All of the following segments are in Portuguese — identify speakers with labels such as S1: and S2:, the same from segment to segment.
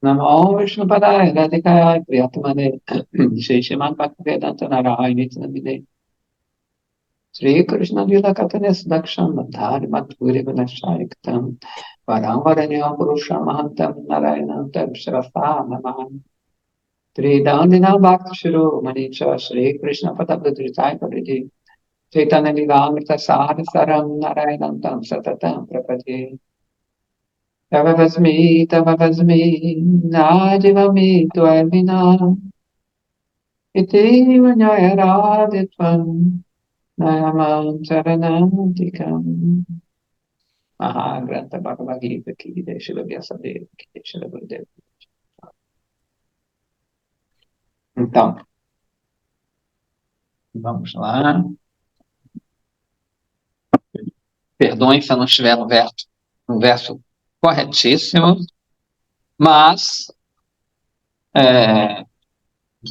S1: Namo Vishnupadaya Radhikaya Priyatmane Shri Srimad Bhaktivedanta Narayana Namine Shri Krishna Lila Katanes Daksham Madhari Madhuri Vinashayaktam Varamvaranya Purusha Mahantam Narayanantam Shrastha Namahan Tri Dandina Bhakti Shiro Manicha Shri Krishna Padabhadritai Paridi Chaitanya Lila Amrita Sahasaram Narayanantam Satatam Prapati Tavavasmi Najivami Dvaimina Iti Vanyaya Raditvam Nayamam Charanantikam Mahagranta Bhagavad Gita Ki Jai Srila Vyasadeva Ki Jai Srila Gurudeva. Então, vamos lá. Perdoem se eu não estiver no verso corretíssimo, mas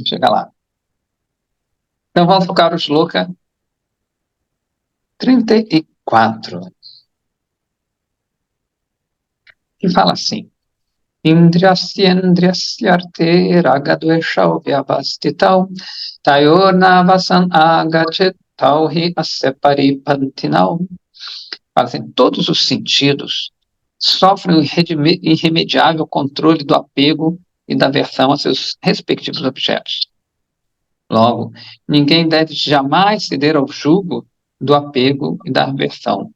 S1: chega lá. Então vamos focar o Shloka 34, que fala assim: Indryasyendryasyarte ragadveshau vyavastitau tayornavasan agachet tauhi asya paripantinau. Fala assim, todos os sentidos sofrem o irremediável controle do apego e da aversão a seus respectivos objetos. Logo, ninguém deve jamais ceder ao jugo do apego e da aversão,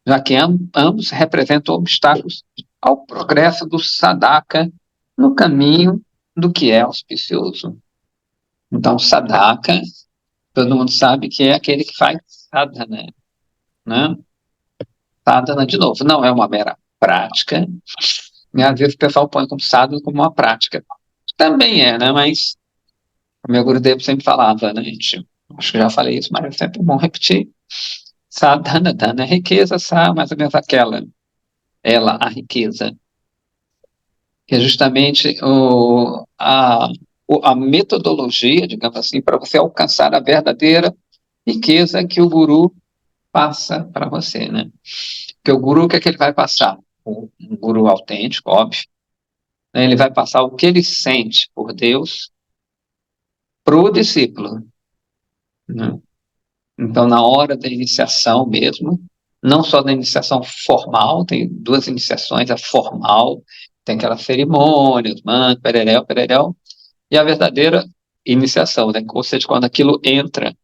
S1: já que ambos representam obstáculos ao progresso do sadhaka no caminho do que é auspicioso. Então, sadhaka, todo mundo sabe que é aquele que faz sadhana, né? Sadhana, de novo, não é uma mera prática, e às vezes o pessoal põe como sadhana como uma prática. Também é, né? Mas o meu Gurudev sempre falava, né, gente? Acho que já falei isso, mas é sempre bom repetir. Sadhana, dana é riqueza, mais ou menos aquela, ela, a riqueza. Que é justamente a metodologia, digamos assim, para você alcançar a verdadeira riqueza que o guru passa para você, né? Porque o guru, o que é que ele vai passar? Um guru autêntico, óbvio, né? Ele vai passar o que ele sente por Deus para o discípulo, né? Então, na hora da iniciação mesmo, não só da iniciação formal, tem duas iniciações, a formal, tem aquela cerimônia, os mantras, pereréu, pereréu, e a verdadeira iniciação, né? Ou seja, quando aquilo entra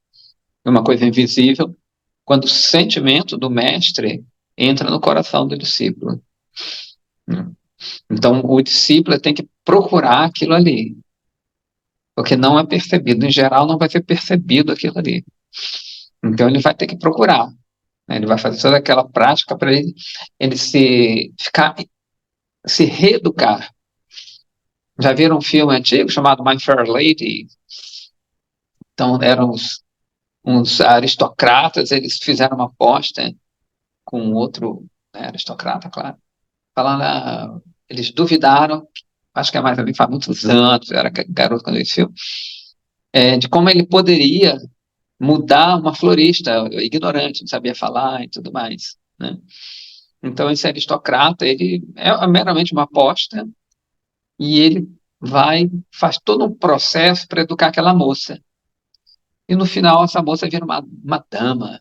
S1: em uma coisa invisível, quando o sentimento do mestre entra no coração do discípulo. Então, o discípulo tem que procurar aquilo ali, porque não é percebido. Em geral, não vai ser percebido aquilo ali. Então, ele vai ter que procurar. Né? Ele vai fazer toda aquela prática para ele se reeducar. Já viram um filme antigo chamado My Fair Lady? Então, eram uns aristocratas, eles fizeram uma aposta com outro, né, aristocrata, claro. Falando, eles duvidaram, acho que é mais ou menos, faz muitos anos, eu era garoto quando eu vi esse filme, de como ele poderia mudar uma florista ignorante, não sabia falar e tudo mais, né? Então, esse aristocrata, ele é meramente uma aposta e ele faz todo um processo para educar aquela moça. E no final, essa moça vira uma dama,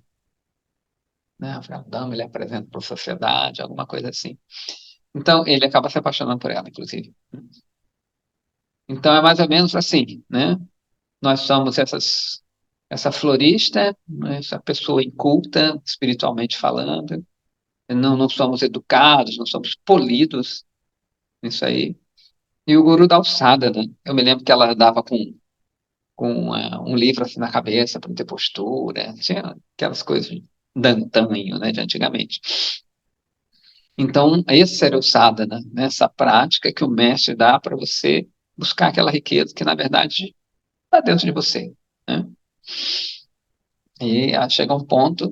S1: né? A dama ele apresenta para a sociedade, alguma coisa assim. Então, ele acaba se apaixonando por ela, inclusive. Então, é mais ou menos assim, né? Nós somos essa florista, né? Essa pessoa inculta, espiritualmente falando, não somos educados, não somos polidos, isso aí. E o guru dá alçada, né? Eu me lembro que ela andava com um livro assim na cabeça para não ter postura, tinha aquelas coisas de antanho, né, de antigamente. Então, esse era o sadhana, né? Essa prática que o mestre dá para você buscar aquela riqueza que, na verdade, está dentro de você, né? E chega um ponto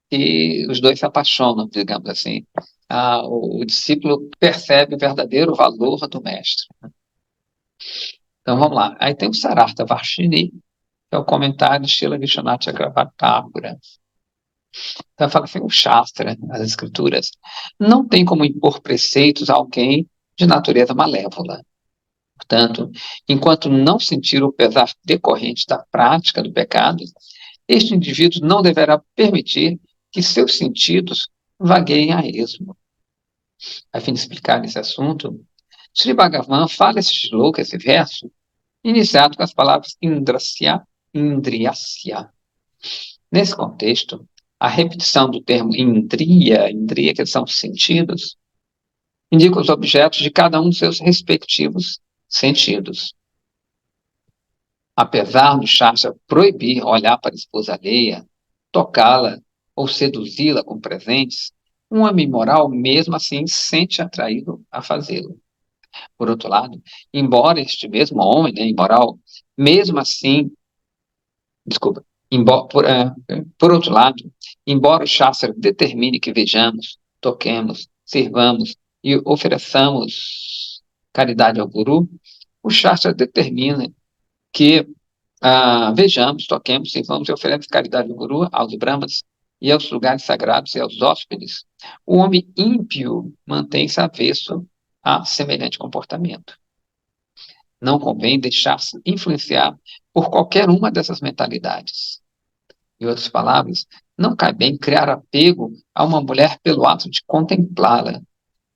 S1: que os dois se apaixonam, digamos assim. O discípulo percebe o verdadeiro valor do mestre. Então, vamos lá. Aí tem o Sarartha Varshini, que é o comentário de Srila Vishwanath Chakravarti Thakura. Então, fala assim, o Shastra, as escrituras, não tem como impor preceitos a alguém de natureza malévola. Portanto, enquanto não sentir o pesar decorrente da prática do pecado, este indivíduo não deverá permitir que seus sentidos vagueiem a esmo. A fim de explicar esse assunto, Sri Bhagavan fala esse shloka, esse verso, iniciado com as palavras indrasya, indriyasya. Nesse contexto, a repetição do termo indriya, que são sentidos, indica os objetos de cada um dos seus respectivos sentidos. Apesar do Shastra proibir olhar para a esposa alheia, tocá-la ou seduzi-la com presentes, um homem moral, mesmo assim, sente atraído a fazê-lo. Por outro lado, embora este mesmo homem, né, imoral, mesmo assim, desculpa, por outro lado, embora o Shastra determine que vejamos, toquemos, sirvamos e ofereçamos caridade ao Guru, o Shastra determina que vejamos, toquemos, sirvamos e ofereçamos caridade ao Guru, aos Brahmanas e aos lugares sagrados e aos hóspedes. O homem ímpio mantém-se avesso a semelhante comportamento. Não convém deixar-se influenciar por qualquer uma dessas mentalidades. Em outras palavras, não cai bem criar apego a uma mulher pelo ato de contemplá-la,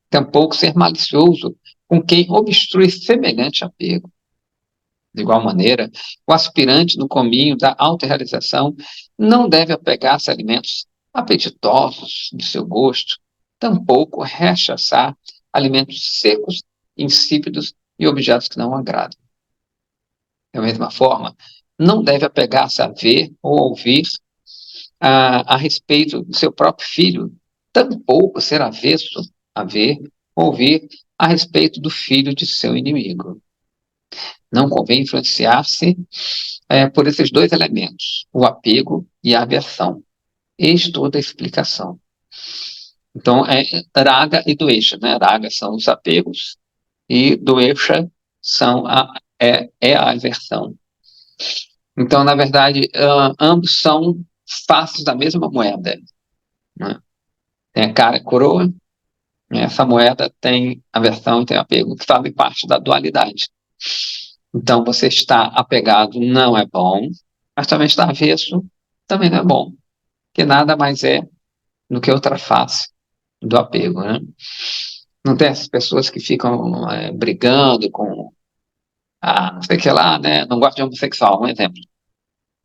S1: tampouco ser malicioso com quem obstrui semelhante apego. De igual maneira, o aspirante no caminho da autorrealização não deve apegar-se a alimentos apetitosos de seu gosto, tampouco rechaçar alimentos secos, insípidos e objetos que não agradam. Da mesma forma, não deve apegar-se a ver ou ouvir a respeito do seu próprio filho, tampouco ser avesso a ver ou ouvir a respeito do filho de seu inimigo. Não convém influenciar-se por esses dois elementos, o apego e a aversão. Eis toda a explicação. Então, raga e doesha, né? Raga são os apegos e doesha é a aversão. Então, na verdade, ambos são faces da mesma moeda. Né? Tem a cara e a coroa, né? Essa moeda tem aversão e tem apego, que fazem parte da dualidade. Então, você estar apegado não é bom, mas também estar avesso também não é bom, que nada mais é do que outra face do apego, né? Não tem essas pessoas que ficam brigando com, não sei o que lá, né? Não gosta de homossexual, um exemplo.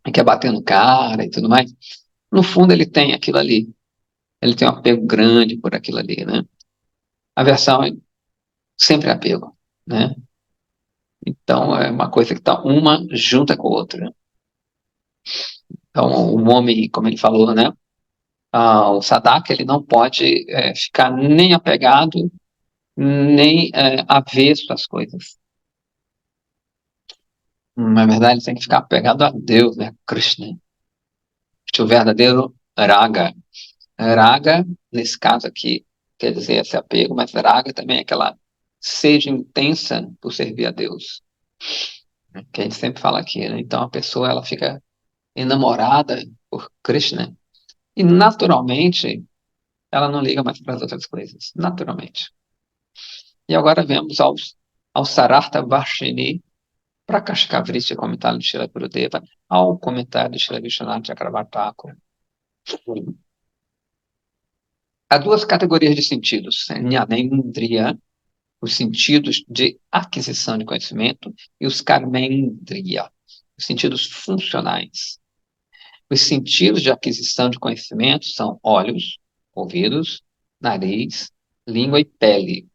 S1: E quer bater no cara e tudo mais. No fundo, ele tem aquilo ali. Ele tem um apego grande por aquilo ali, né? Aversão é sempre apego, né? Então, é uma coisa que está uma junta com a outra. Então, o homem, como ele falou, né? O sadhaka, ele não pode ficar nem apegado, nem avesso às coisas. Na verdade, ele tem que ficar apegado a Deus, né? Krishna. Este é o verdadeiro raga. Raga, nesse caso aqui, quer dizer esse apego, mas raga também é aquela sede intensa por servir a Deus. Que a gente sempre fala aqui, né? Então, a pessoa, ela fica enamorada por Krishna e, naturalmente, ela não liga mais para as outras coisas. Naturalmente. E agora vemos ao Sarartha Varshini Prakashikavriti, comentário de Srila Gurudeva, ao comentário de Srila Vishwanath Chakravarti Thakur. Há duas categorias de sentidos, Jnanendriya, os sentidos de aquisição de conhecimento, e os Karmendriya, os sentidos funcionais. Os sentidos de aquisição de conhecimento são olhos, ouvidos, nariz, língua e pele.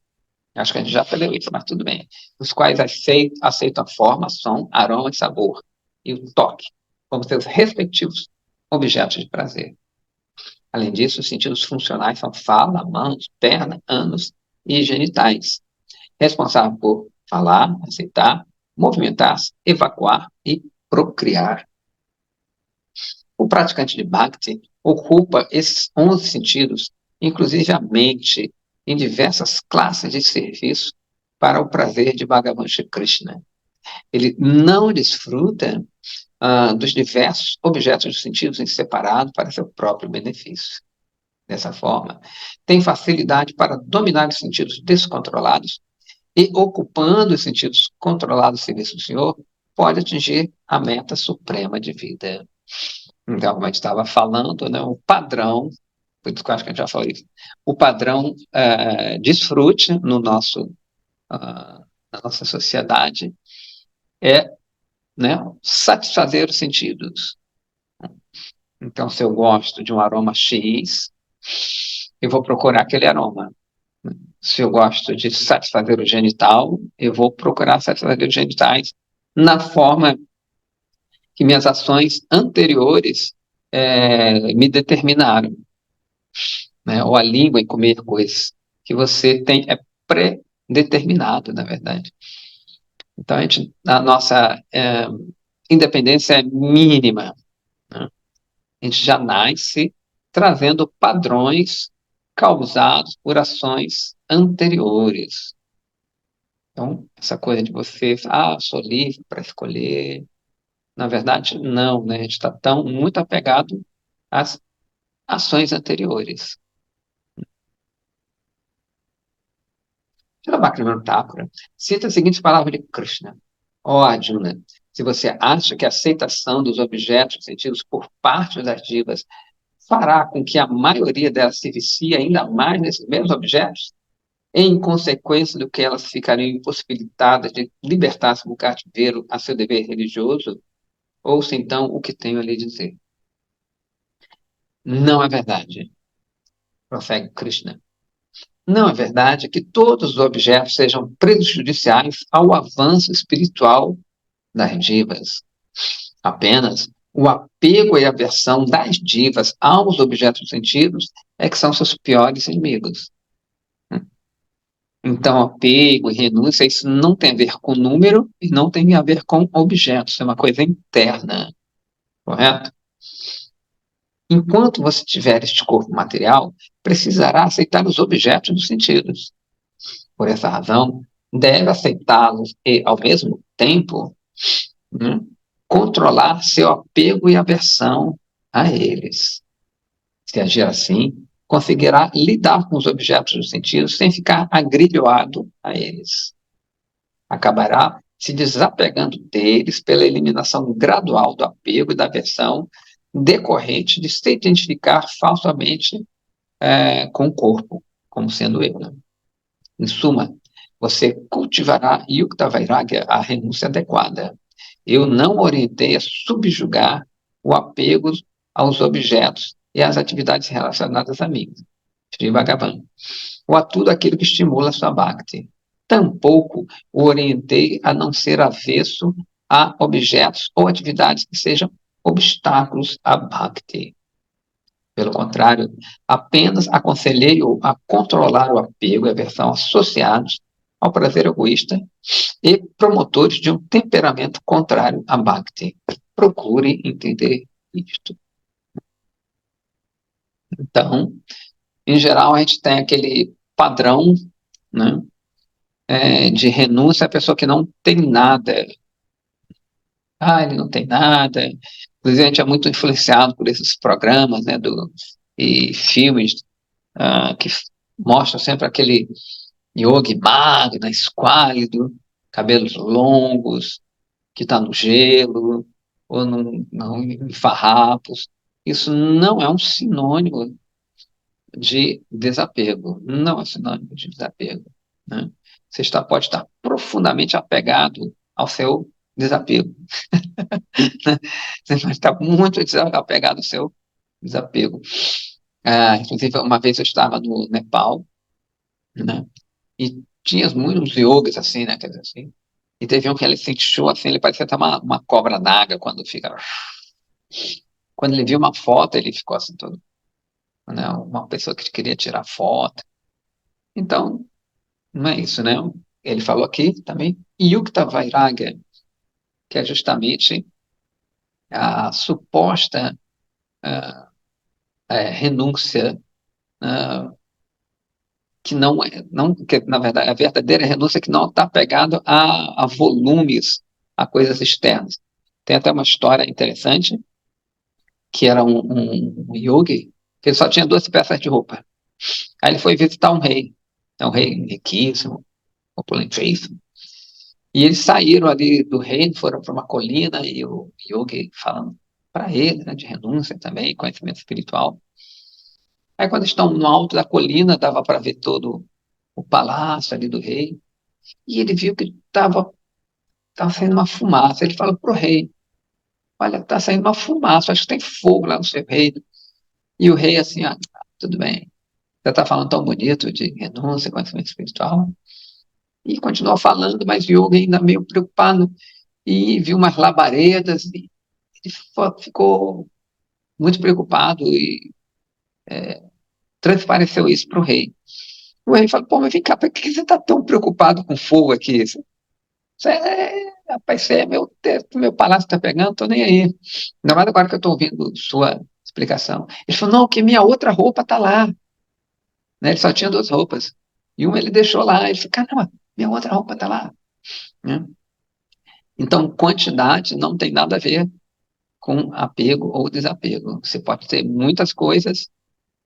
S1: Acho que a gente já falou isso, mas tudo bem. Os quais aceitam a forma, som, aroma e sabor, e o toque, como seus respectivos objetos de prazer. Além disso, os sentidos funcionais são fala, mãos, perna, ânus e genitais, responsáveis por falar, aceitar, movimentar-se, evacuar e procriar. O praticante de Bhakti ocupa esses 11 sentidos, inclusive a mente, em diversas classes de serviço para o prazer de Bhagavan Shri Krishna. Ele não desfruta dos diversos objetos dos sentidos em separado para seu próprio benefício. Dessa forma, tem facilidade para dominar os sentidos descontrolados e ocupando os sentidos controlados do serviço do Senhor, pode atingir a meta suprema de vida. Então, como a gente estava falando, né, o padrão, por isso que eu acho que a gente já falou isso, o padrão desfrute no nosso, na nossa sociedade é, né, satisfazer os sentidos. Então, se eu gosto de um aroma X, eu vou procurar aquele aroma. Se eu gosto de satisfazer o genital, eu vou procurar satisfazer os genitais na forma que minhas ações anteriores me determinaram, né? Ou a língua em comer coisas que você tem é pré-determinado, na verdade. Então, a nossa independência é mínima, né? A gente já nasce trazendo padrões causados por ações anteriores. Então, essa coisa de você, sou livre para escolher, na verdade, não, né? A gente está tão muito apegado às ações anteriores. Shilabhaktivinoda Thakura cita as seguintes palavras de Krishna: ó Arjuna, se você acha que a aceitação dos objetos sentidos por parte das divas fará com que a maioria delas se vicie ainda mais nesses mesmos objetos, em consequência do que elas ficariam impossibilitadas de libertar-se do cativeiro a seu dever religioso, ouça então o que tenho a lhe dizer. Não é verdade, prossegue Krishna. Não é verdade que todos os objetos sejam prejudiciais ao avanço espiritual das divas. Apenas o apego e a aversão das divas aos objetos sentidos é que são seus piores inimigos. Então, apego e renúncia, isso não tem a ver com número e não tem a ver com objetos, é uma coisa interna, correto? Enquanto você tiver este corpo material, precisará aceitar os objetos dos sentidos. Por essa razão, deve aceitá-los e, ao mesmo tempo, né, controlar seu apego e aversão a eles. Se agir assim, conseguirá lidar com os objetos dos sentidos sem ficar agrilhoado a eles. Acabará se desapegando deles pela eliminação gradual do apego e da aversão decorrente de se identificar falsamente com o corpo, como sendo eu. Né? Em suma, você cultivará Yukta Vairagya, a renúncia adequada. Eu não orientei a subjugar o apego aos objetos e às atividades relacionadas a mim. Sri Bhagavan. Ou a tudo aquilo que estimula a sua bhakti. Tampouco o orientei a não ser avesso a objetos ou atividades que sejam obstáculos à bhakti. Pelo contrário, apenas aconselhei-o a controlar o apego e a aversão associados ao prazer egoísta e promotores de um temperamento contrário a bhakti. Procure entender isto. Então, em geral, a gente tem aquele padrão, né, de renúncia à pessoa que não tem nada. Ele não tem nada. Inclusive, a gente é muito influenciado por esses programas, né, e filmes que mostram sempre aquele yogi magro, esquálido, cabelos longos, que está no gelo, ou em farrapos. Isso não é um sinônimo de desapego. Não é sinônimo de desapego. Né? Pode estar profundamente apegado ao seu desapego. Você pode estar muito apegado ao seu desapego. Inclusive, uma vez eu estava no Nepal, né? E tinha muitos yogas assim, né? Quer dizer, assim, e teve um que ele se inchou assim, ele parecia até uma cobra naga quando fica. Quando ele viu uma foto, ele ficou assim todo, né? Uma pessoa que queria tirar foto. Então, não é isso, né? Ele falou aqui também, Yukta Vairagya, que é justamente a suposta renúncia que não, que na verdade a verdadeira renúncia que não está apegado a volumes, a coisas externas. Tem até uma história interessante que era um yogi que ele só tinha 12 peças de roupa. Aí ele foi visitar um rei riquíssimo, opulentíssimo. E eles saíram ali do reino, foram para uma colina, e o Yogi falando para ele, né, de renúncia também, conhecimento espiritual. Aí, quando estão no alto da colina, dava para ver todo o palácio ali do rei, e ele viu que estava saindo uma fumaça. Ele fala para o rei: Olha, está saindo uma fumaça, acho que tem fogo lá no seu reino. E o rei, assim, tudo bem, você está falando tão bonito de renúncia, conhecimento espiritual. E continuou falando, mas Yoga ainda meio preocupado, e viu umas labaredas, e ele ficou muito preocupado e transpareceu isso para o rei. O rei falou: Pô, mas vem cá, por que você está tão preocupado com fogo aqui? Rapaz, isso é meu teto, meu palácio está pegando, estou nem aí. Ainda mais agora que eu estou ouvindo sua explicação. Ele falou: Não, que minha outra roupa está lá. Né? Ele só tinha duas roupas. E uma ele deixou lá. Ele falou: Caramba, minha outra roupa está lá. Né? Então, quantidade não tem nada a ver com apego ou desapego. Você pode ter muitas coisas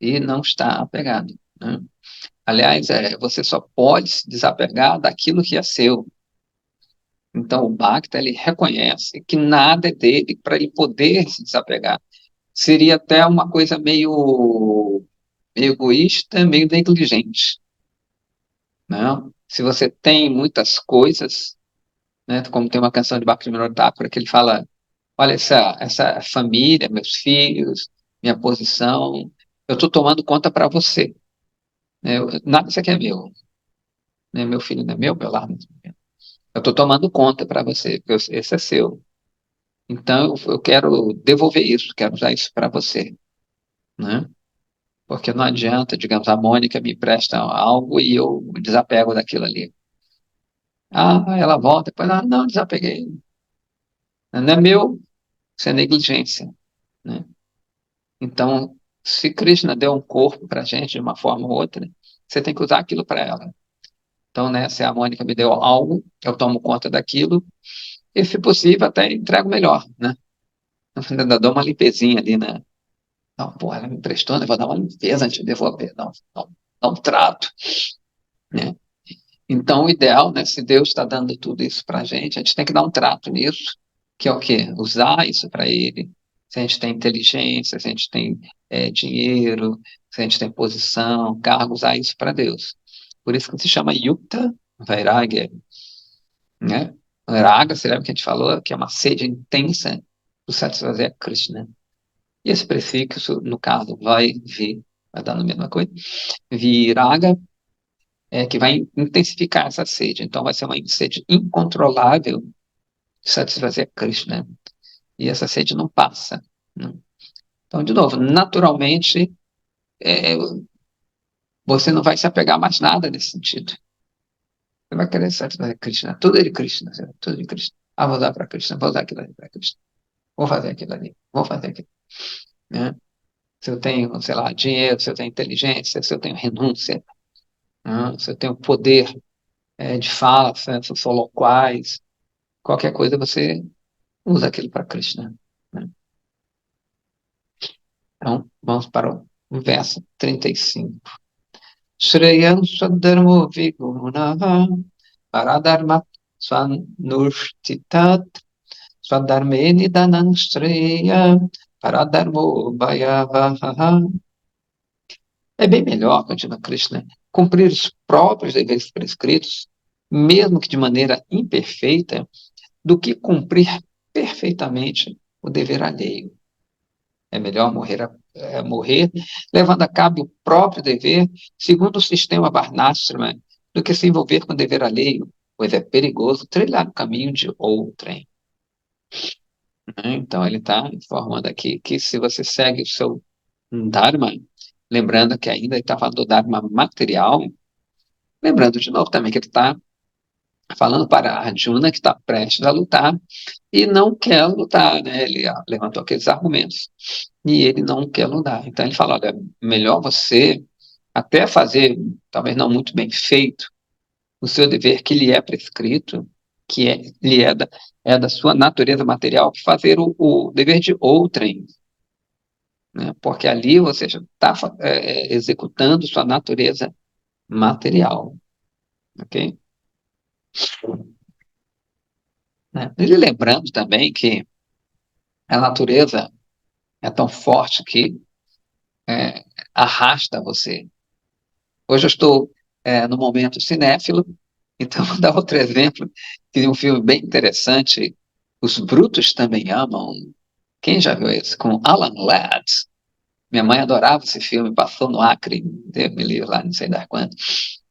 S1: e não estar apegado. Né? Aliás, você só pode se desapegar daquilo que é seu. Então, o Bhakta, ele reconhece que nada é dele para ele poder se desapegar. Seria até uma coisa meio egoísta, meio negligente. Né? Se você tem muitas coisas, né, como tem uma canção de Bhaktivinoda Thakur que ele fala: Olha, essa família, meus filhos, minha posição, eu estou tomando conta para você. Né? Nada disso aqui é meu. Né? Meu filho não é meu lar não é meu. Eu estou tomando conta para você, porque esse é seu. Então, eu quero devolver isso, quero usar isso para você. Né? Porque não adianta, digamos, a Mônica me empresta algo e eu me desapego daquilo ali. Ela volta, depois, não, desapeguei. Não é meu, isso é negligência. Né? Então, se Krishna deu um corpo para a gente de uma forma ou outra, você tem que usar aquilo para ela. Então, né, se a Mônica me deu algo, eu tomo conta daquilo e, se possível, até entrego melhor, né? Ainda dou uma limpezinha ali, né? Não, pô, ela me emprestou, né? Vou dar uma limpeza antes de devolver. Não trato, né? Então, o ideal, né, se Deus está dando tudo isso para a gente tem que dar um trato nisso, que é o quê? Usar isso para Ele. Se a gente tem inteligência, se a gente tem dinheiro, se a gente tem posição, cargo, usar isso para Deus. Por isso que se chama Yukta Vairagya, né? Raga, você lembra que a gente falou que é uma sede intensa do satisfazer a Krishna. E esse prefixo, no caso, vai dar a mesma coisa. Viraga que vai intensificar essa sede. Então, vai ser uma sede incontrolável de satisfazer Krishna. E essa sede não passa. Né? Então, de novo, naturalmente, é, você não vai se apegar a mais nada nesse sentido. Você vai querer satisfazer Krishna. Tudo é de Krishna. Tudo de Krishna. Vou usar para Krishna, vou usar aquilo ali para Krishna. Vou fazer aquilo ali, vou fazer aquilo. Né? Se eu tenho, sei lá, dinheiro, se eu tenho inteligência, se eu tenho renúncia, né? Se eu tenho poder de fala, se eu sou loquaz, qualquer coisa você usa aquilo para Krishna. Né? Então, vamos para o verso 35. Shreyam Swadharmo Vigunaha Paradharma Swanushtitat Swadharme Nidanang Shreya Paradharmo Bhayavaha. É bem melhor, continua Krishna, cumprir os próprios deveres prescritos, mesmo que de maneira imperfeita, do que cumprir perfeitamente o dever alheio. É melhor morrer levando a cabo o próprio dever, segundo o sistema Varnashrama, do que se envolver com o dever alheio, pois é perigoso trilhar o caminho de outrem. Então, ele está informando aqui que se você segue o seu Dharma, lembrando que ainda ele está falando do Dharma material, lembrando de novo também que ele está falando para a Arjuna, que está prestes a lutar, e não quer lutar, né? Ele levantou aqueles argumentos, e ele não quer lutar. Então ele fala, olha, melhor você até fazer, talvez não muito bem feito, o seu dever que lhe é prescrito, lhe é da sua natureza material, que fazer o dever de outrem, né? Porque ali você já está executando sua natureza material, ok? Né? E lembrando também que a natureza é tão forte que é, arrasta você. Hoje eu estou no momento cinéfilo, então vou dar outro exemplo, que é um filme bem interessante, Os Brutos Também Amam. Quem já viu esse? Com Alan Ladd. Minha mãe adorava esse filme, passou no Acre, Deus me livre, lá não sei dar quando,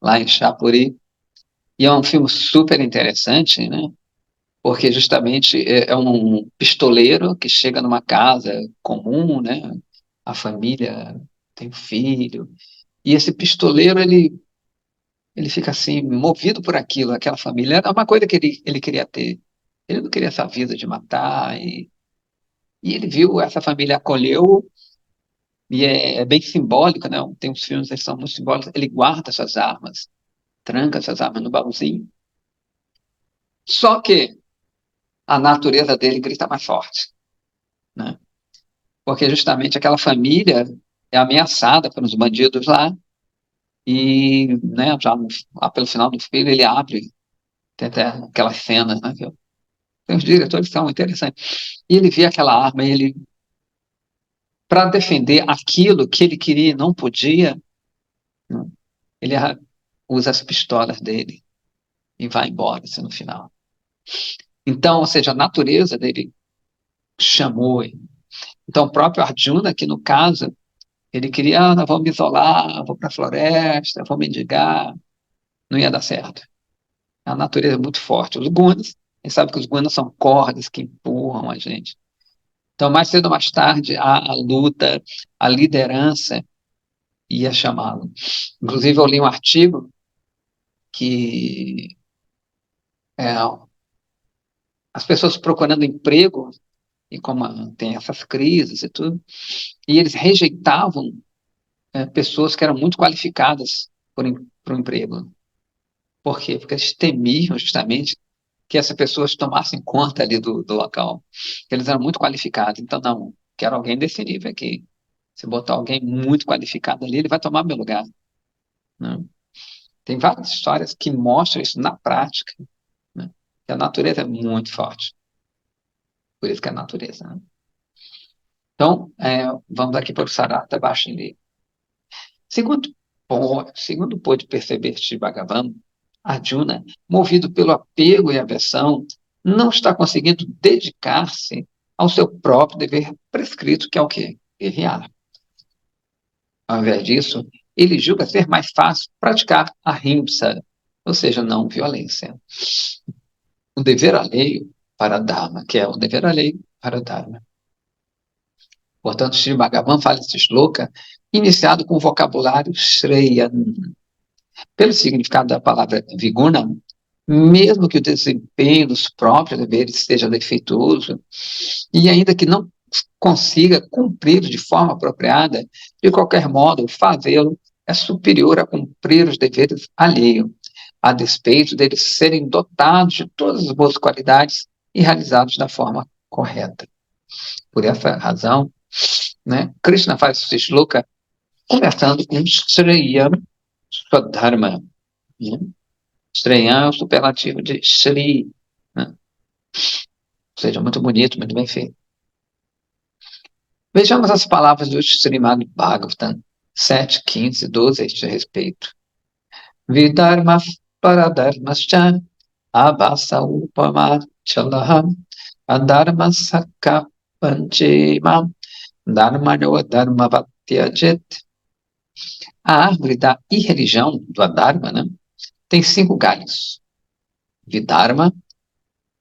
S1: lá em Chapuri. E é um filme super interessante, né? Porque justamente é um pistoleiro que chega numa casa comum, né? A família tem um filho, e esse pistoleiro, ele fica assim, movido por aquilo, aquela família. Era uma coisa que ele queria ter. Ele não queria essa vida de matar, e ele viu essa família, acolheu, e é bem simbólico, né? Tem uns filmes que são muito simbólicos. Ele guarda essas armas, tranca essas armas no baúzinho. Só que a natureza dele grita mais forte, né? Porque justamente aquela família é ameaçada pelos bandidos lá, e né, já lá pelo final do filme ele abre, tem até aquelas cenas, né? Tem os diretores que são interessantes. E ele vê aquela arma e ele, para defender aquilo que ele queria e não podia, né, ele usa as pistolas dele e vai embora, assim, no final. Então, ou seja, a natureza dele chamou ele. Então, o próprio Arjuna, que no caso, ele queria, vou me isolar, vou para a floresta, vou mendigar, não ia dar certo. A natureza é muito forte. Os gunas, a gente sabe que os gunas são cordas que empurram a gente. Então, mais cedo ou mais tarde, a luta, a liderança ia chamá-lo. Inclusive, eu li um artigo que é, as pessoas procurando emprego, e como tem essas crises e tudo, e eles rejeitavam pessoas que eram muito qualificadas para o emprego. Por quê? Porque eles temiam justamente que essas pessoas tomassem conta ali do local. Eles eram muito qualificados. Então, não, quero alguém desse nível aqui. Se botar alguém muito qualificado ali, ele vai tomar meu lugar. Né? Tem várias histórias que mostram isso na prática. Né? Que a natureza é muito forte. Por isso que é a natureza. Né? Então, vamos aqui para o Sarata Bashili. Segundo, segundo pôde perceber Sri Bhagavan, Arjuna, movido pelo apego e aversão, não está conseguindo dedicar-se ao seu próprio dever prescrito, que é o quê? Guerrear. Ao invés disso, ele julga ser mais fácil praticar a ahimsa, ou seja, não violência. O dever alheio para Dharma, que é o dever alheio para Dharma. Portanto, Sri Bhagavan fala esse shloka iniciado com o vocabulário Shreya. Pelo significado da palavra viguna, mesmo que o desempenho dos próprios deveres seja defeituoso, e ainda que não consiga cumprir de forma apropriada, de qualquer modo, fazê-lo é superior a cumprir os deveres alheios, a despeito deles serem dotados de todas as boas qualidades e realizados da forma correta. Por essa razão, né, Krishna faz esse shloka começando com Shreyam Swadharma. Né? Shreyam é o superlativo de Shri, né? Ou seja, muito bonito, muito bem feito. Vejamos as palavras do Srimad Bhagavatam 7, 15 e 12 a este respeito. Vidharma paradharmascha abhasa upama chalaham adharma sakha panchema dharmano dharmavatyajet. A árvore da irreligião, do Adharma, né, tem 5 galhos. Vidharma,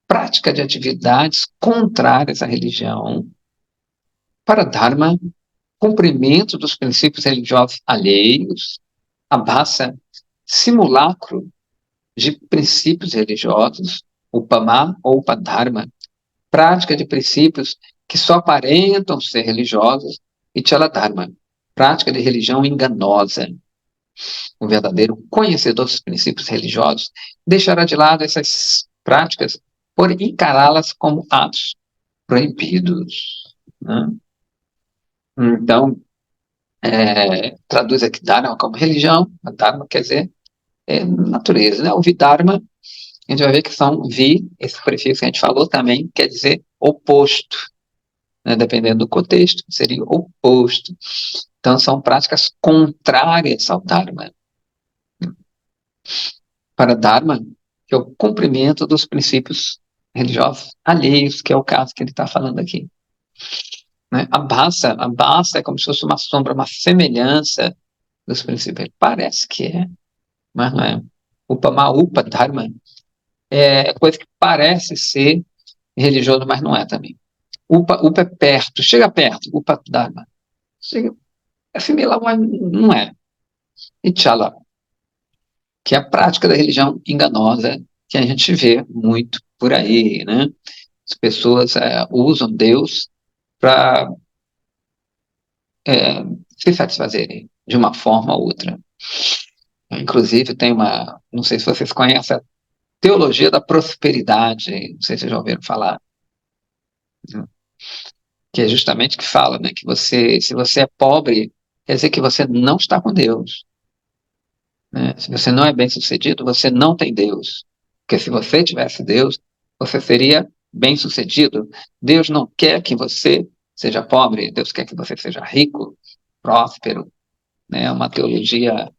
S1: prática de atividades contrárias à religião. Paradharma, cumprimento dos princípios religiosos alheios. Abhasa, simulacro de princípios religiosos. Upama ou Upadharma, prática de princípios que só aparentam ser religiosos. E Chaladharma, prática de religião enganosa. O verdadeiro conhecedor dos princípios religiosos deixará de lado essas práticas por encará-las como atos proibidos. Né? Então, traduz aqui Dharma como religião, Dharma quer dizer natureza. Né? O Vidharma a gente vai ver que são vi, esse prefixo que a gente falou também quer dizer oposto, né? Dependendo do contexto, seria oposto. Então, são práticas contrárias ao Dharma. Para Dharma, que é o cumprimento dos princípios religiosos alheios, que é o caso que ele está falando aqui. Né? A basa é como se fosse uma sombra, uma semelhança dos princípios. Parece que é, mas não é. Upama, upa, Dharma, é coisa que parece ser religioso, mas não é também. Upa é perto, chega perto, upa, Dharma. Chega, é similar, mas não é. E Chala, que é a prática da religião enganosa que a gente vê muito por aí, né? As pessoas usam Deus para se satisfazerem de uma forma ou outra. Inclusive, tem uma, não sei se vocês conhecem, a teologia da prosperidade, não sei se vocês já ouviram falar, né? Que é justamente que fala, né, que você, se você é pobre, quer dizer que você não está com Deus. Né? Se você não é bem-sucedido, você não tem Deus. Porque se você tivesse Deus, você seria bem-sucedido. Deus não quer que você seja pobre, Deus quer que você seja rico, próspero. Né? É uma teologia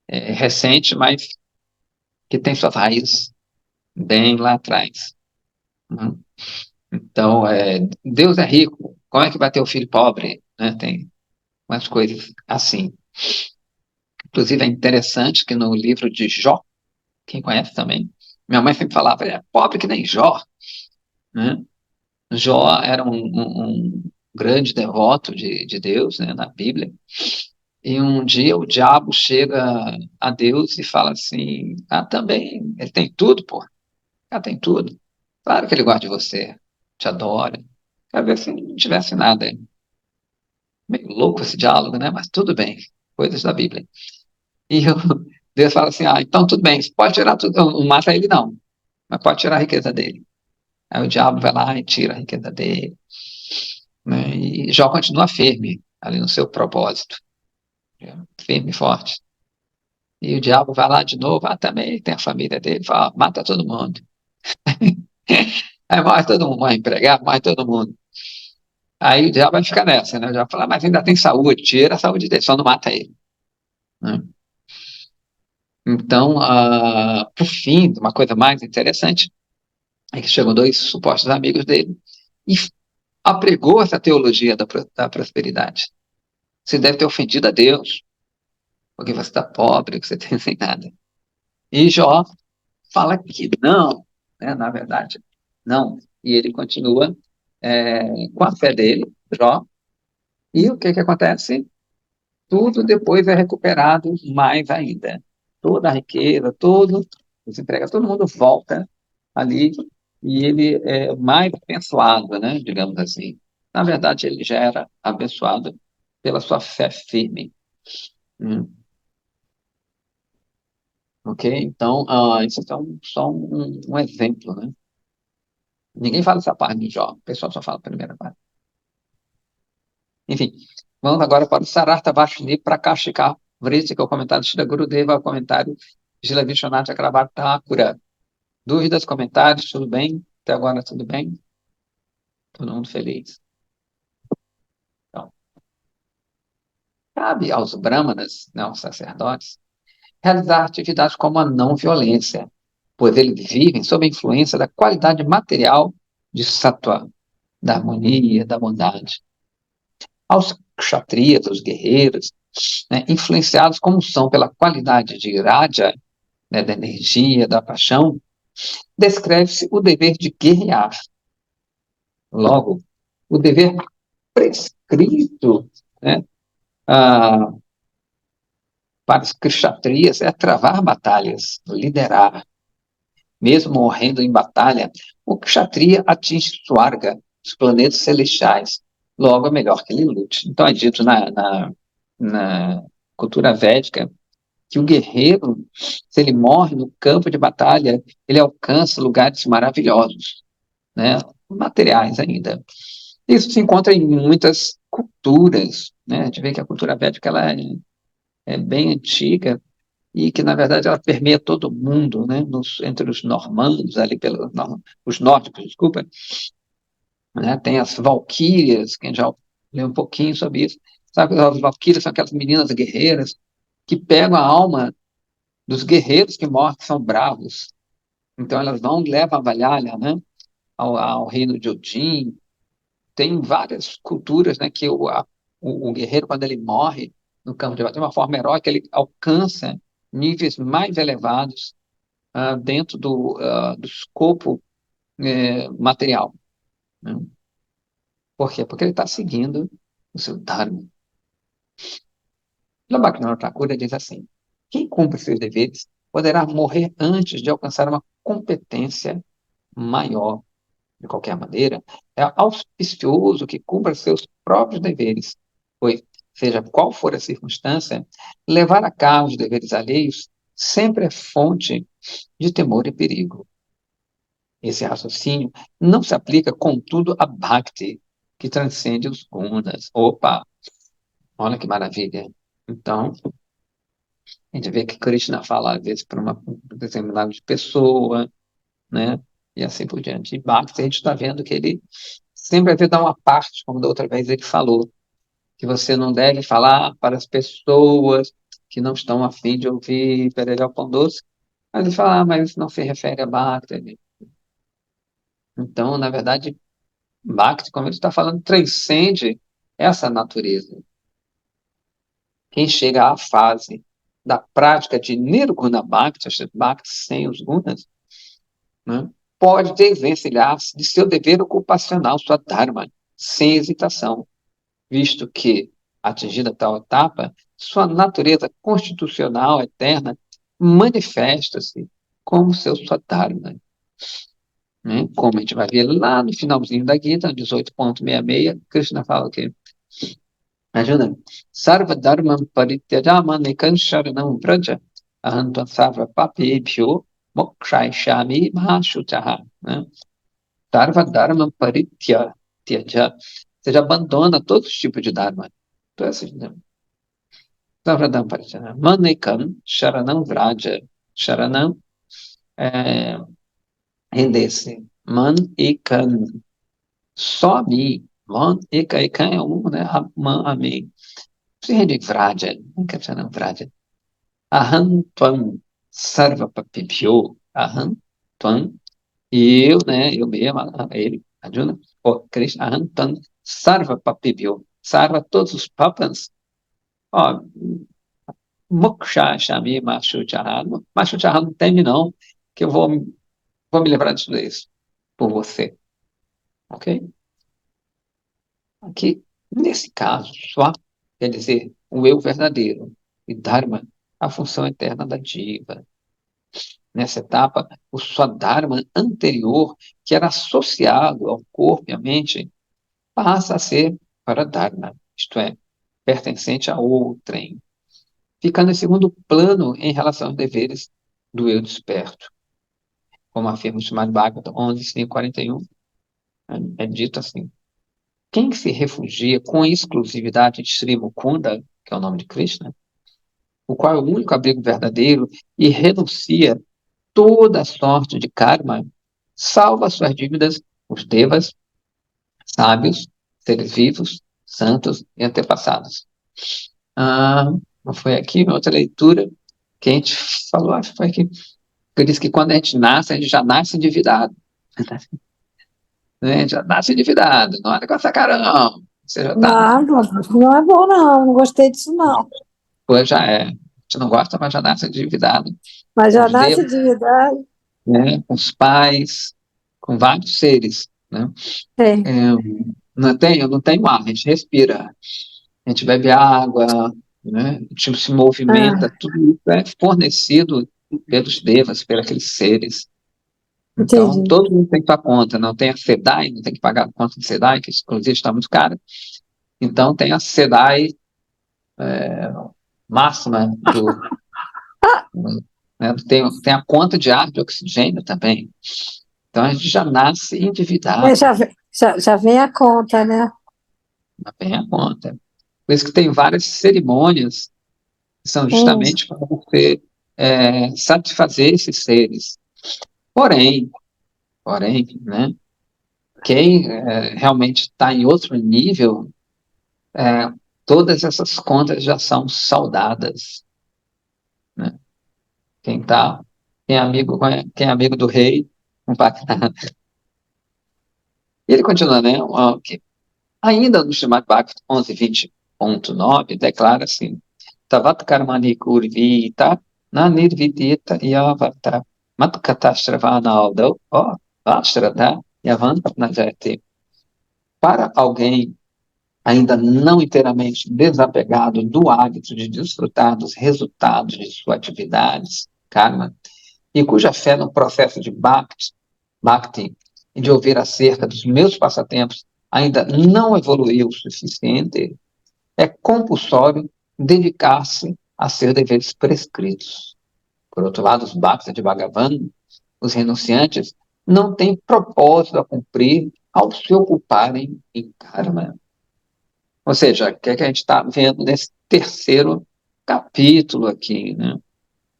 S1: recente, mas que tem suas raízes bem lá atrás. Né? Então, Deus é rico, como é que vai ter o filho pobre? Né? Tem umas coisas assim. Inclusive, é interessante que no livro de Jó, quem conhece também, minha mãe sempre falava, é pobre que nem Jó. Né? Jó era um grande devoto de Deus, né, na Bíblia, e um dia o diabo chega a Deus e fala assim, também, ele tem tudo, pô, tem tudo. Claro que ele gosta de você, te adora. Quero ver se não tivesse nada. Meio louco esse diálogo, né? Mas tudo bem, coisas da Bíblia. E Deus fala assim, então tudo bem, você pode tirar tudo, não mata ele não, mas pode tirar a riqueza dele. Aí o diabo vai lá e tira a riqueza dele. Né? E Jó continua firme ali no seu propósito, firme e forte. E o diabo vai lá de novo, também tem a família dele, fala, mata todo mundo. Aí morre todo mundo, morre empregado, morre todo mundo. Aí o diabo vai ficar nessa, né? O diabo fala, mas ainda tem saúde, tira a saúde dele, só não mata ele. Né? Então, por fim, uma coisa mais interessante é que chegam dois supostos amigos dele e apregou essa teologia da prosperidade. Você deve ter ofendido a Deus, porque você está pobre, que você tem sem nada. E Jó fala que não, né, na verdade, não. E ele continua com a fé dele, Jó, e o que acontece? Tudo depois é recuperado mais ainda. Toda a riqueza, todo os empregados, todo mundo volta ali e ele é mais abençoado, né, digamos assim. Na verdade, ele já era abençoado pela sua fé firme. Hum. Ok? Então, isso é só um exemplo, né? Ninguém fala essa parte de Jó, o pessoal só fala a primeira parte. Enfim, vamos agora para o Sarartha Vashni Prakashika Vritti, que é o comentário de Shri Gurudeva, o comentário de Shri Vishwanath Chakravarti Thakura. Dúvidas, comentários, tudo bem? Até agora tudo bem? Todo mundo feliz? Então, cabe aos brahmanas, né, aos sacerdotes, realizar atividades como a não violência, pois eles vivem sob a influência da qualidade material de sattva, da harmonia, da bondade. Aos kshatriyas, os guerreiros, né, influenciados como são pela qualidade de raja, né, da energia, da paixão, descreve-se o dever de guerrear. Logo, o dever prescrito, né, ah, para os kshatriyas é travar batalhas, liderar. Mesmo morrendo em batalha, o kshatriya atinge Swarga, os planetas celestiais. Logo, é melhor que ele lute. Então, é dito na cultura védica que o guerreiro, se ele morre no campo de batalha, ele alcança lugares maravilhosos, né? Materiais ainda. Isso se encontra em muitas culturas, né? A gente vê que a cultura védica ela é bem antiga, e que, na verdade, ela permeia todo mundo, né? Entre os normandos, ali os nórdicos, desculpa, né? Tem as valquírias, quem já leu um pouquinho sobre isso, sabe que as valquírias são aquelas meninas guerreiras que pegam a alma dos guerreiros que morrem, que são bravos. Então elas vão, levam a Valhalla, né? Ao reino de Odin. Tem várias culturas, né, que o guerreiro, quando ele morre no campo de batalha, de uma forma heróica, ele alcança níveis mais elevados dentro do escopo material. Né? Por quê? Porque ele está seguindo o seu Dharma. Labhakna Thakur diz assim: quem cumpre seus deveres poderá morrer antes de alcançar uma competência maior. De qualquer maneira, é auspicioso que cumpra seus próprios deveres, pois, seja qual for a circunstância, levar a cabo os deveres alheios sempre é fonte de temor e perigo. Esse raciocínio não se aplica, contudo, a Bhakti, que transcende os gunas. Opa, olha que maravilha. Então, a gente vê que Krishna fala, às vezes, para uma determinada pessoa, né? E assim por diante. E Bhakti, a gente está vendo que ele sempre vai dar uma parte, como da outra vez ele falou, que você não deve falar para as pessoas que não estão a fim de ouvir Perelhau Pão Doce, mas ele fala, mas isso não se refere a Bhakti. Então, na verdade, Bhakti, como ele está falando, transcende essa natureza. Quem chega à fase da prática de Nirguna Bhakti, Bhakti sem os gunas, né, pode desvencilhar-se de seu dever ocupacional, sua dharma, sem hesitação, visto que, atingida tal etapa, sua natureza constitucional eterna manifesta-se como seu Swadharma. Né? Como a gente vai ver lá no finalzinho da Gita, 18.66, Krishna fala que, ajuda, Sarva Dharmam Parityajama Nikam Sharanam Vraja Ahantam Sarva Papebhyo Mokshaishami Mahashuchaha. Né? Sarva Dharmam Parityaja. Você abandona todos os tipos de Dharma. Então, assim, né? Sarvadam Parityaja. Manekam Sharanam Vraja. Sharanam é render-se. Man e kan. Só a mim. Man e kan. E kan é um, né? Man a mim. Se rende Vraja. Não quer Sharanam Vraja. Aham Tvam Sarva Papibhyo. Aham Tvam. E eu, né? Eu mesmo, ele, Arjuna, o Krishna, Aham Tvam Sarva Papibhyo. Sarva todos os papas. Ó, Moksha Shami Machuchaha. Machuchaha não teme, não, que eu vou me lembrar disso isso por você. Ok? Aqui, nesse caso, só quer dizer o eu verdadeiro. E Dharma, a função eterna da diva. Nessa etapa, o Swadharma anterior, que era associado ao corpo e à mente, passa a ser para Dharma, isto é, pertencente a outrem, ficando em segundo plano em relação aos deveres do eu desperto. Como afirma o Srimad Bhagavatam 11.541, é dito assim: quem se refugia com exclusividade em Sri Mukunda, que é o nome de Krishna, o qual é o único abrigo verdadeiro, e renuncia toda sorte de karma, salva suas dívidas, os devas, sábios, seres vivos, santos e antepassados. Não foi aqui, uma outra leitura que a gente falou, acho que foi aqui, que diz que quando a gente nasce, a gente já nasce endividado. Né? Já nasce endividado, não anda com essa cara, não. Você já está
S2: Não, não é bom, não. Não gostei disso, não.
S1: Pois já é. A gente não gosta, mas já nasce endividado.
S2: Mas
S1: Com
S2: já
S1: os
S2: nasce
S1: dedos,
S2: de idade.
S1: né? Com os pais, com vários seres. Né?
S2: É,
S1: É, eu não tenho ar, a gente respira, a gente bebe água, né? A gente se movimenta,
S2: ah,
S1: tudo isso é fornecido pelos devas, pelos aqueles seres. Então,
S2: entendi.
S1: todo mundo tem que dar conta, não tem a SEDAI, não tem que pagar a conta de SEDAI, que inclusive está muito cara. Então, tem a SEDAI máxima né, tem a conta de ar de oxigênio também. Então, a gente já nasce
S2: É,
S1: endividado,
S2: já vem a conta, né?
S1: não tem a conta. Por isso que tem várias cerimônias que são
S2: Hum,
S1: justamente para você. satisfazer esses seres. Porém, né, quem realmente está em outro nível, todas essas contas já são saldadas, né? Quem é amigo do rei, não paga nada. E ele continua, né? Ainda no Srimad Bhagavatam 11.20.9, declara assim: Tavat karmani kurvita na nirvidita yavata matkata shravanaldo vashrata yavanta najati. Para alguém ainda não inteiramente desapegado do hábito de desfrutar dos resultados de suas atividades, karma, e cuja fé no processo de bhakti e de ouvir acerca dos meus passatempos ainda não evoluiu o suficiente, é compulsório dedicar-se a seus deveres prescritos. Por outro lado, os bhaktas de Bhagavan, os renunciantes, não têm propósito a cumprir ao se ocuparem em karma. Ou seja, o que é que a gente está vendo nesse terceiro capítulo aqui, né?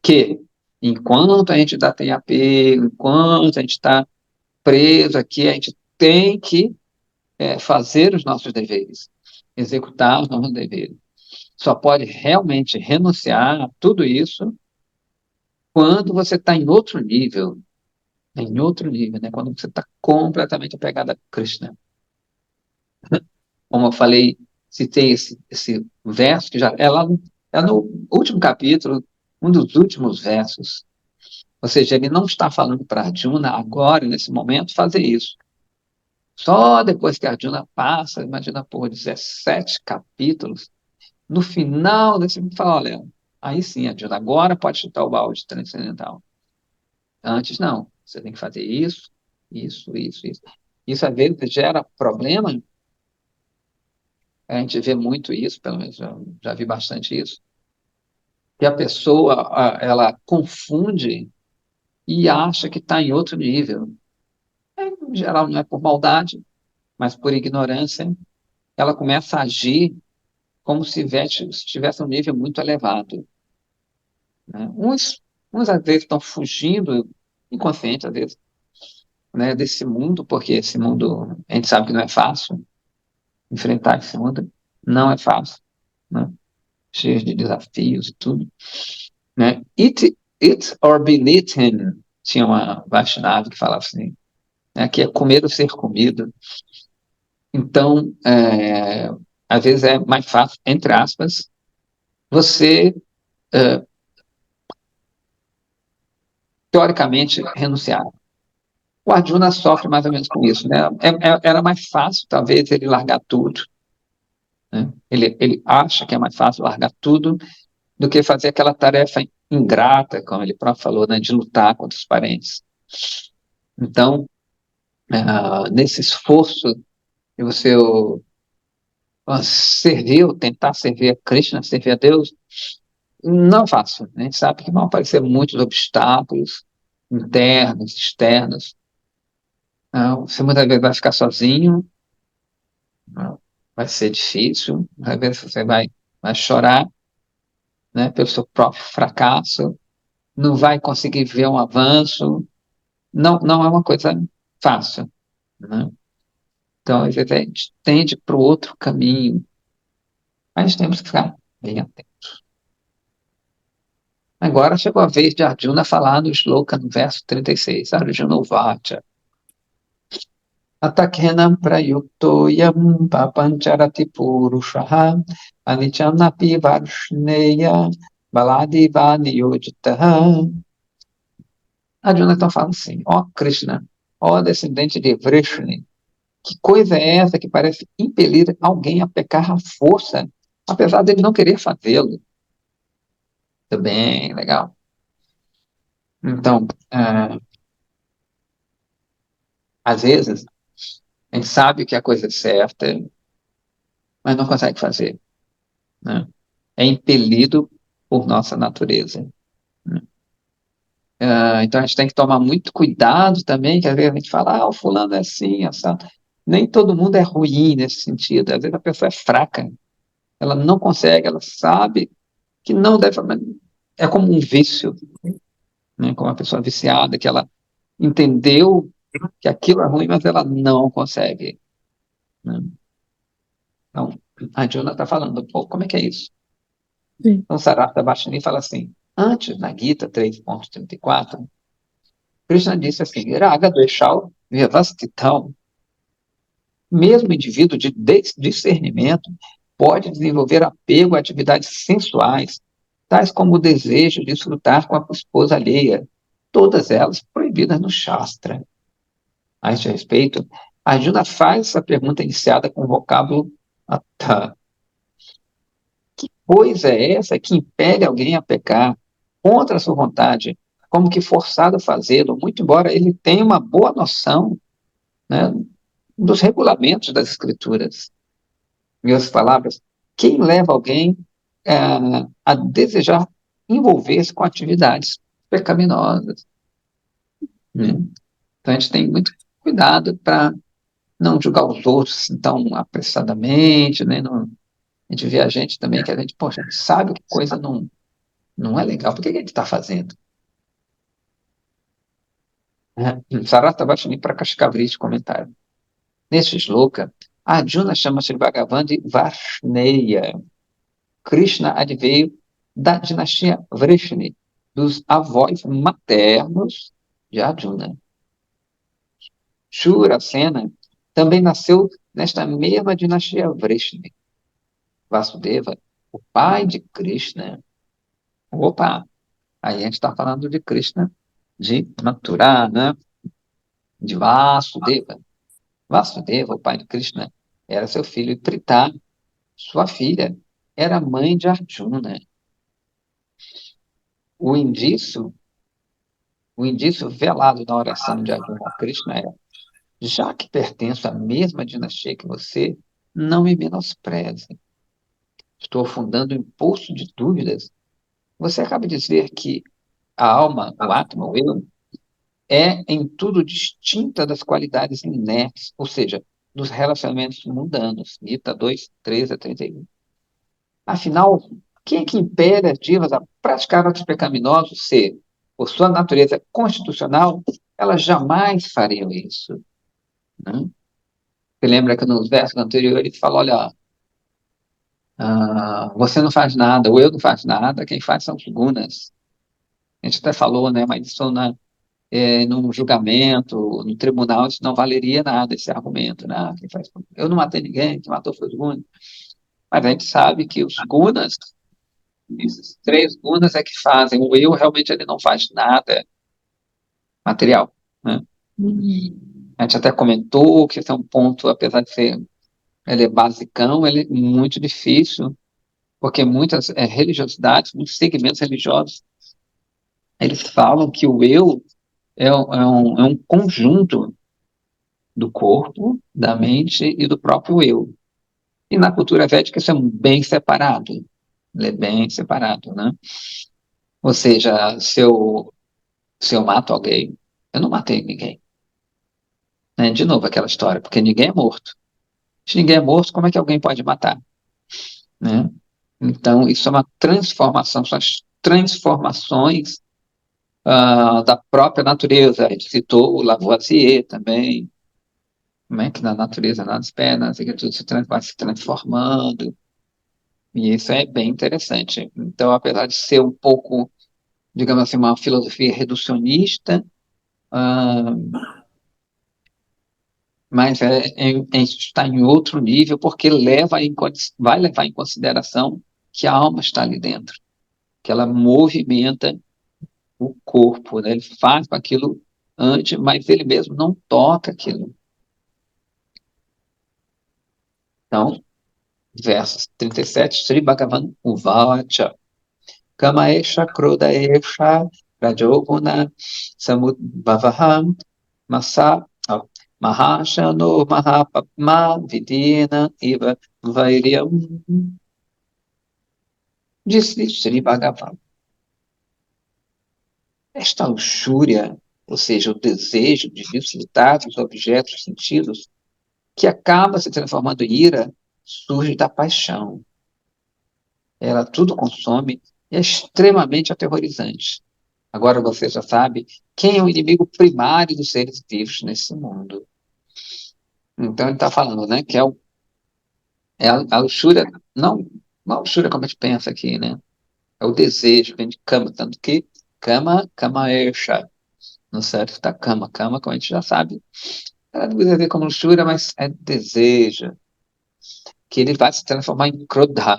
S1: Que enquanto a gente ainda tem apego, enquanto a gente está preso aqui, a gente tem que fazer os nossos deveres, executar os nossos deveres. Só pode realmente renunciar a tudo isso quando você está em outro nível, né? Quando você está completamente apegado a Krishna. Como eu falei, citei esse verso que já é no último capítulo, um dos últimos versos. Ou seja, ele não está falando para Arjuna agora, nesse momento, fazer isso. Só depois que Arjuna passa, imagina por 17 capítulos, no final desse ele fala, olha, aí sim, Arjuna, agora pode chutar o balde transcendental. Antes, não. Você tem que fazer isso, isso, isso, isso. Isso, às vezes, gera problema. A gente vê muito isso, pelo menos já vi bastante isso, que a pessoa, ela confunde e acha que está em outro nível. Em geral, não é por maldade, mas por ignorância. Ela começa a agir como se estivesse um nível muito elevado, né? Uns, às vezes, estão fugindo, inconsciente, às vezes, né, desse mundo, porque esse mundo, a gente sabe que não é fácil, enfrentar esse mundo não é fácil, né? Cheio de desafios e tudo, né? Eat or be eaten, tinha uma Vaishnava que falava assim, né, que é comer ou ser comido. Então, às vezes é mais fácil, entre aspas, você, teoricamente, renunciar. O Arjuna sofre mais ou menos com isso, né? Era mais fácil, talvez, ele largar tudo, né? Ele acha que é mais fácil largar tudo do que fazer aquela tarefa ingrata, como ele próprio falou, né, de lutar contra os parentes. Então, nesse esforço de você tentar servir a Krishna, servir a Deus, não é fácil. A gente sabe que vão aparecer muitos obstáculos internos, externos. Você muitas vezes vai ficar sozinho, vai ser difícil, às vezes você vai chorar, né, pelo seu próprio fracasso, não vai conseguir ver um avanço, não é uma coisa fácil, né? Então, às vezes, a gente tende para o outro caminho, mas temos que ficar bem atentos. Agora chegou a vez de Arjuna falar no shloka, no verso 36, Arjuna Uvacha. Atakhenam prayukto yam papancharati purushaha anicanapi varshneya baladiva niyojitaha. Arjuna então fala assim, ó Krishna, ó descendente de Vrishni, que coisa é essa que parece impelir alguém a pecar à força, apesar dele não querer fazê-lo? Tudo bem, legal. Então, às vezes, a gente sabe que a coisa é certa, mas não consegue fazer, né? É impelido por nossa natureza, né? Então, a gente tem que tomar muito cuidado também, que às vezes a gente fala, o fulano é assim, assado. Nem todo mundo é ruim nesse sentido. Às vezes a pessoa é fraca, ela não consegue, ela sabe que não deve, é como um vício, né? Como uma pessoa viciada, que ela entendeu que aquilo é ruim, mas ela não consegue, né? Então, a Juna está falando, pô, como é que é isso?
S2: Sim.
S1: Então, Sarasvati Bhashani fala assim, antes, na Gita 3.34, Krishna disse assim, Raga Dveshau Vyavastitam, mesmo indivíduo de discernimento pode desenvolver apego a atividades sensuais, tais como o desejo de desfrutar com a esposa alheia, todas elas proibidas no Shastra. A este respeito, Arjuna faz essa pergunta iniciada com o vocábulo Atha. Que coisa é essa que impele alguém a pecar contra a sua vontade, como que forçado a fazê-lo, muito embora ele tenha uma boa noção, né, dos regulamentos das escrituras? Em outras palavras, quem leva alguém a desejar envolver-se com atividades pecaminosas, né? Então a gente tem muito cuidado para não julgar os outros tão apressadamente, né? Não, a gente vê a gente também que a gente, poxa, a gente sabe que coisa não é legal, por que a gente está fazendo? Sarata Vashini Prakashkavrit, comentário. Neste shloka, Arjuna chama Sri Bhagavan de Varshneya. Krishna adveio da dinastia Vrishni, dos avós maternos de Arjuna. Shurasena também nasceu nesta mesma dinastia Vrishni. Vasudeva, o pai de Krishna. Opa, aí a gente está falando de Krishna de Mathura, né? De Vasudeva. Vasudeva, o pai de Krishna, era seu filho, e Pritha, sua filha, era mãe de Arjuna. O indício, o indício velado na oração de Arjuna a Krishna é: já que pertenço à mesma dinastia que você, não me menospreze. Estou fundando um poço de dúvidas. Você acaba de dizer que a alma, o Atma, o eu, é em tudo distinta das qualidades inertes, ou seja, dos relacionamentos mundanos. Gita 2, 13 a 31. Afinal, quem é que impele as divas a praticar atos pecaminosos se, por sua natureza constitucional, elas jamais fariam isso, né? Você lembra que nos versos anteriores ele fala, olha, você não faz nada, ou eu não faz nada, quem faz são os gunas. A gente até falou, né, mas isso num julgamento, no tribunal, isso não valeria nada, esse argumento, né? Eu não matei ninguém, quem matou foi os gunas. Mas a gente sabe que os gunas, esses três gunas é que fazem, o eu realmente ele não faz nada material, né? A gente até comentou que esse é um ponto, apesar de ser, ele é basicão, ele é muito difícil, porque muitas religiosidades, muitos segmentos religiosos, eles falam que o eu é um conjunto do corpo, da mente e do próprio eu. E na cultura védica isso é bem separado, ele é bem separado, né? Ou seja, se eu mato alguém, eu não matei ninguém, né? De novo aquela história, porque ninguém é morto. Se ninguém é morto, como é que alguém pode matar, né? Então, isso é uma transformação, são as transformações da própria natureza. A gente citou o Lavoisier também, como é que na natureza nada espera, assim, que tudo vai se transformando, e isso é bem interessante. Então, apesar de ser um pouco, digamos assim, uma filosofia reducionista, ah, mas está em outro nível, porque vai levar em consideração que a alma está ali dentro, que ela movimenta o corpo, né? Ele faz com aquilo antes, mas ele mesmo não toca aquilo. Então, versos 37, Sri Bhagavan Uvacha, Kama Esha Krodha Esha Rajoguna Samudbhavaham Masa Mahashano Mahapapma Vidina Iva Vairyam. Disse Sri Bhagavan: esta luxúria, ou seja, o desejo de desfrutar dos objetos sentidos, que acaba se transformando em ira, surge da paixão. Ela tudo consome é extremamente aterrorizante. Agora você já sabe quem é o inimigo primário dos seres vivos nesse mundo. Então ele está falando, né, que é a luxúria, não a luxúria como a gente pensa aqui, né? É o desejo, vem de cama, tanto que cama esha, no certo está cama, como a gente já sabe, ela não precisa ver como luxúria, mas é desejo, que ele vai se transformar em krodha,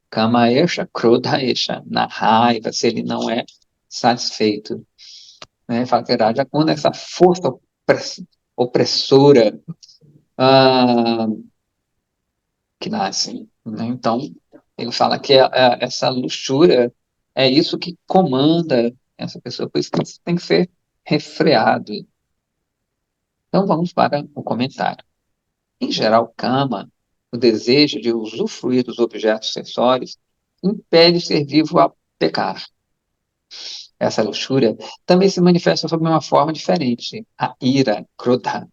S1: kama esha, krodha esha, na raiva, se ele não é satisfeito. Né? Fala que já quando essa força opressora ah, que nasce. Né? Então, ele fala que essa luxúria é isso que comanda essa pessoa, por isso que isso tem que ser refreado. Então, vamos para o comentário. Em geral, Kama, o desejo de usufruir dos objetos sensórios, impede o ser vivo a pecar. Essa luxúria também se manifesta sob uma forma diferente, a ira, krodha.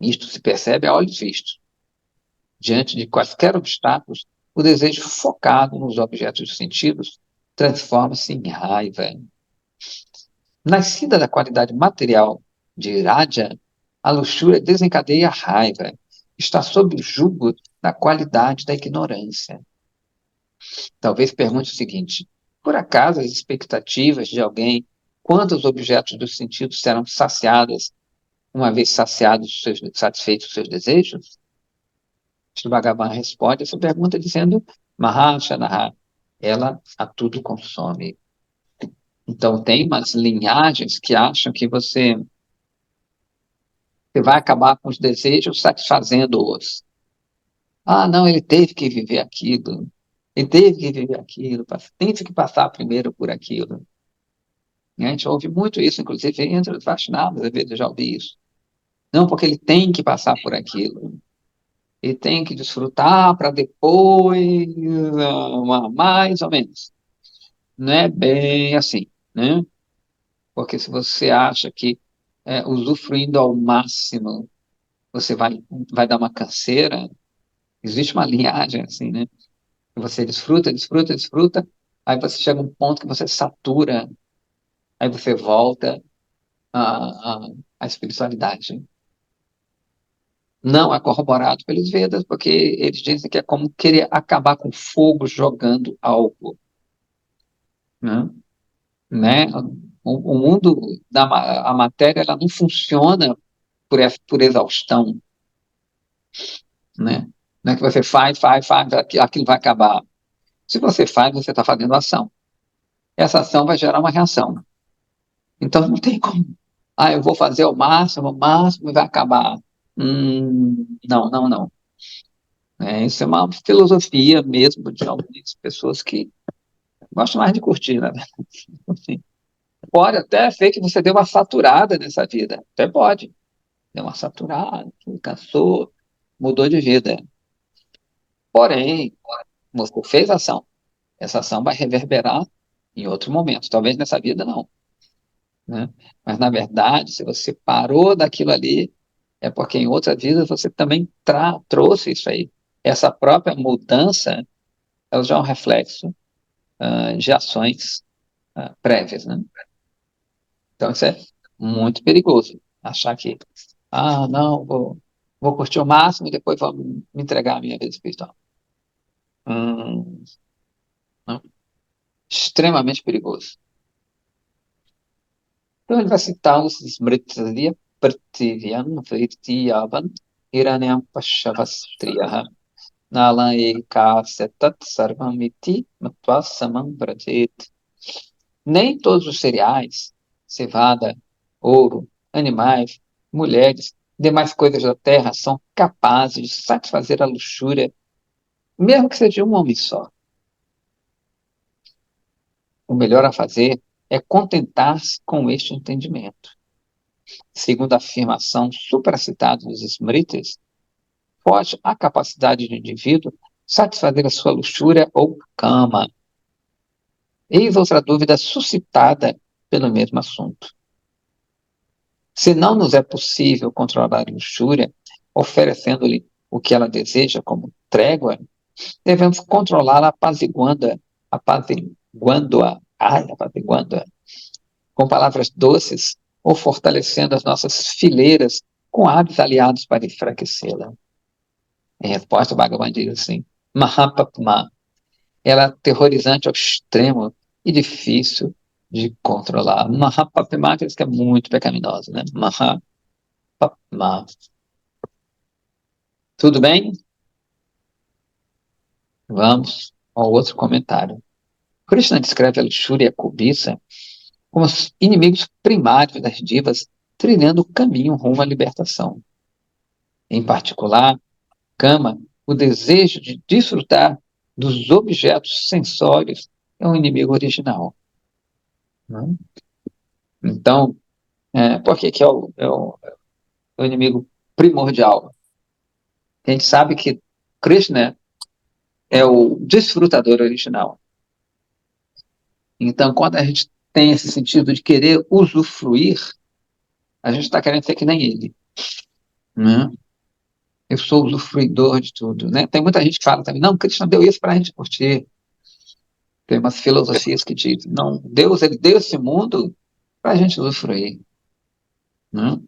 S1: Isto se percebe a olhos vistos. Diante de quaisquer obstáculos, o desejo focado nos objetos dos sentidos transforma-se em raiva. Nascida da qualidade material de Raja, a luxúria desencadeia a raiva, está sob o jugo da qualidade da ignorância. Talvez pergunte o seguinte: por acaso as expectativas de alguém quanto aos objetos dos sentidos serão saciadas, uma vez satisfeitos os seus desejos? Sri Bhagavan responde essa pergunta dizendo: Mahashanaha, ela a tudo consome. Então, tem umas linhagens que acham que você vai acabar com os desejos satisfazendo-os. Ah, não, ele teve que viver aquilo. Ele teve que viver aquilo. Teve que passar primeiro por aquilo. A gente ouve muito isso, inclusive entre os Vaishnavas, às vezes eu já ouvi isso. Não, porque ele tem que passar por aquilo. Ele tem que desfrutar para depois, mais ou menos. Não é bem assim, né? Porque se você acha que usufruindo ao máximo você vai dar uma canseira, existe uma linhagem assim, né? Você desfruta, desfruta, desfruta, aí você chega a um ponto que você satura, aí você volta à espiritualidade. Não é corroborado pelos Vedas, porque eles dizem que é como querer acabar com fogo jogando algo, né? Né? O mundo a matéria, ela não funciona por exaustão, né? Não é que você faz, aquilo vai acabar. Se você faz, você está fazendo ação. Essa ação vai gerar uma reação. Então não tem como. Ah, eu vou fazer o máximo e vai acabar. Não, não, não. Isso é uma filosofia mesmo de algumas pessoas que gostam mais de curtir, né? Assim, pode até ser que você dê uma saturada nessa vida. Até pode. Deu uma saturada, cansou, mudou de vida. Porém, você fez ação. Essa ação vai reverberar em outro momento. Talvez nessa vida não. Né? Mas, na verdade, se você parou daquilo ali, é porque em outra vida você também trouxe isso aí. Essa própria mudança ela já é um reflexo de ações prévias. Né? Então, isso é muito perigoso. Achar que, não, vou curtir o máximo e depois vou me entregar à minha vida espiritual. Não. Extremamente perigoso. Então ele vai citar os Smritisya Prativyam Vrittyavan Hiranyam Pashavastriyaha Nala Ekasetat Sarvamiti Matva Samam Brajet. Nem todos os cereais, cevada, ouro, animais, mulheres, demais coisas da terra são capazes de satisfazer a luxúria, mesmo que seja um homem só. O melhor a fazer é contentar-se com este entendimento. Segundo a afirmação supracitada dos Smritis, pode a capacidade do indivíduo satisfazer a sua luxúria ou cama. Eis outra dúvida suscitada pelo mesmo assunto. Se não nos é possível controlar a luxúria, oferecendo-lhe o que ela deseja como trégua, devemos controlá-la apaziguando-a apaziguando-a, com palavras doces, ou fortalecendo as nossas fileiras com hábeis aliados para enfraquecê-la. Em resposta, o Bhagavan diz assim: Mahapatma, ela é aterrorizante ao extremo e difícil de controlar. Mahapatma quer dizer que é muito pecaminosa, né? Mahapatma. Tudo bem? Vamos ao outro comentário. Krishna descreve a luxúria e a cobiça como os inimigos primários das divas trilhando o caminho rumo à libertação. Em particular, Kama, o desejo de desfrutar dos objetos sensórios é um inimigo original. Né? Então, por que é o inimigo primordial? A gente sabe que Krishna é o desfrutador original. Então, quando a gente tem esse sentido de querer usufruir, a gente está querendo ser que nem ele. Né? Eu sou usufruidor de tudo. Né? Tem muita gente que fala também, não, Krishna deu isso para a gente curtir. Tem umas filosofias que dizem, não, Deus ele deu esse mundo para a gente usufruir. Né?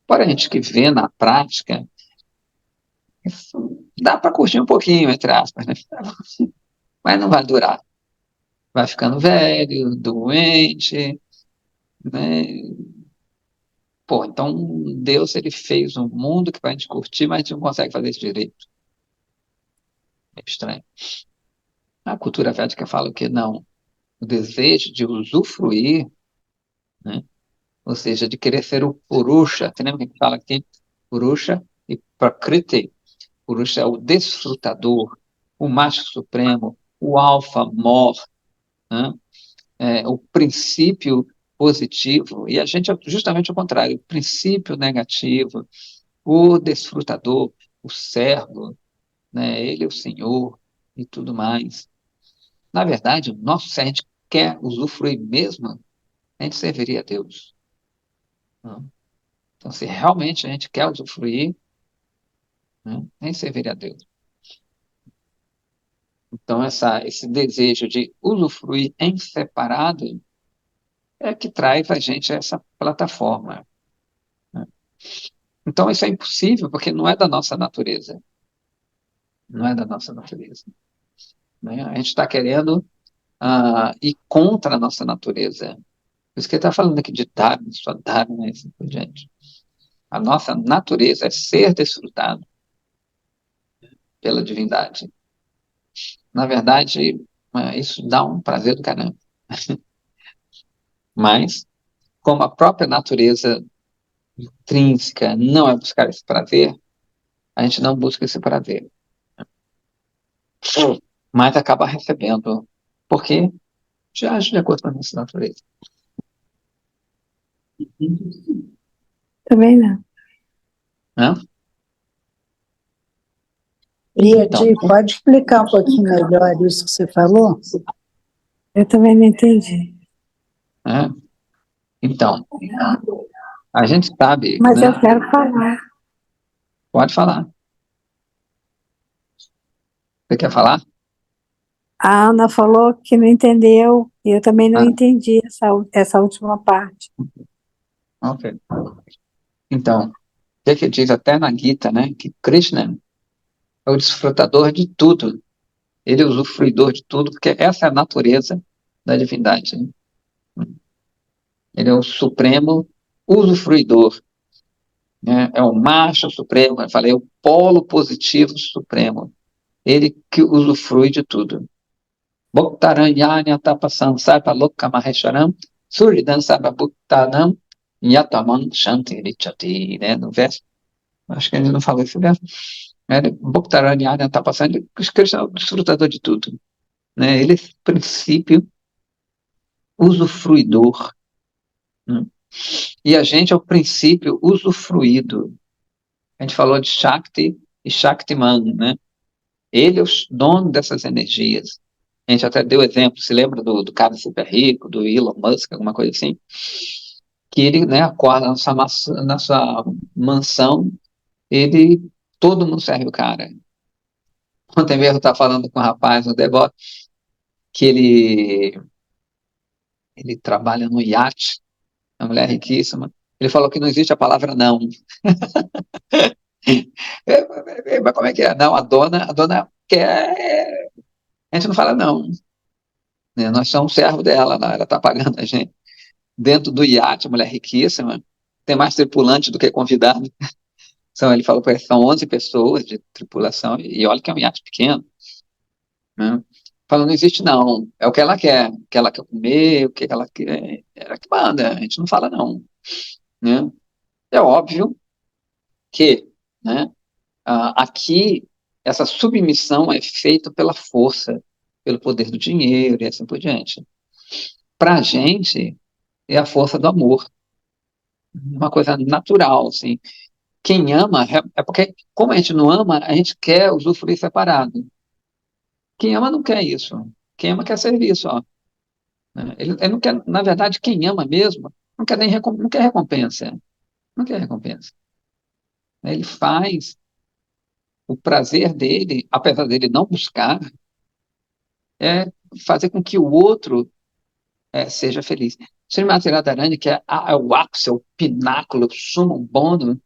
S1: Para a gente que vê na prática, isso dá para curtir um pouquinho, entre aspas, né? Mas não vai durar. Vai ficando velho, doente, né? Pô, então Deus ele fez um mundo que para a gente curtir, mas a gente não consegue fazer isso direito. É estranho. A cultura védica fala que não. O desejo de usufruir, né? Ou seja, de querer ser o Purusha. Você lembra que a gente fala aqui? Purusha e Prakriti. Purusha é o desfrutador, o macho supremo, o alfa mor, né? O princípio positivo. E a gente é justamente o contrário, o princípio negativo, o desfrutador, o servo, né? Ele é o Senhor e tudo mais. Na verdade, se a gente quer usufruir mesmo, a gente serviria a Deus. Né? Então, se realmente a gente quer usufruir, né, a gente serviria a Deus. Então, esse desejo de usufruir em separado é que traz a gente a essa plataforma. Né? Então, isso é impossível, porque não é da nossa natureza. Não é da nossa natureza. Né? A gente está querendo ir contra a nossa natureza. Por isso que ele está falando aqui de Dharma, sua Dharma e assim por diante. A nossa natureza é ser desfrutado pela divindade. Na verdade, isso dá um prazer do caramba. Mas, como a própria natureza intrínseca não é buscar esse prazer, a gente não busca esse prazer. Mas acaba recebendo, porque já age de acordo com a nossa natureza.
S2: Também não.
S1: Né?
S3: Então, pode explicar um pouquinho melhor isso que você falou?
S2: Eu também não entendi.
S1: Né? Então, a gente sabe...
S2: Mas
S1: né?
S2: eu quero falar.
S1: Pode falar. Você quer falar?
S2: A Ana falou que não entendeu, e eu também não
S1: Ah,
S2: entendi essa última parte.
S1: ok. Então, o que diz até na Gita, né? Que Krishna é o desfrutador de tudo. Ele é o usufruidor de tudo, porque essa é a natureza da divindade. Né? Ele é o supremo usufruidor. Né? É o macho supremo, eu falei, o polo positivo supremo. Ele que usufrui de tudo. Bhaktaranyanya tapasan sarva lokka maheswaram suridan sarva bhuktanam yatamam shanti richati. Né? No verso, acho que ele não falou esse verso. Bhaktaranyanya tapasan, Krishna é o desfrutador de tudo. Né? Ele é esse princípio usufruidor. Né? E a gente é o princípio usufruído. A gente falou de Shakti e Shaktiman, né? Ele é o dono dessas energias. A gente até deu exemplo, se lembra do cara super rico, do Elon Musk, alguma coisa assim? Que ele, né, acorda na sua mansão, todo mundo serve o cara. Ontem mesmo eu estava falando com um rapaz, um devoto, que ele trabalha no iate, uma mulher riquíssima. Ele falou que não existe a palavra não. Mas como é que é? Não, a dona quer. A gente não fala não, né? Nós somos servo dela, não, ela está pagando a gente. Dentro do iate, mulher riquíssima, tem mais tripulante do que convidado. Ele falou que são 11 pessoas de tripulação, e olha que é um iate pequeno, né? Fala, não existe não, é o que ela quer comer, o que ela quer, ela que manda, a gente não fala não, né? É óbvio que, né, aqui, essa submissão é feita pela força, pelo poder do dinheiro e assim por diante. Para a gente, é a força do amor, uma coisa natural, assim. Quem ama, é porque, como a gente não ama, a gente quer usufruir separado. Quem ama não quer isso. Quem ama quer servir só, né? Ele não quer, na verdade, quem ama mesmo, não quer nem não quer recompensa. Não quer recompensa. Ele faz o prazer dele, apesar dele não buscar, é fazer com que o outro seja feliz. Srimati Radharani, que é o ápice, o pináculo, o sumo bono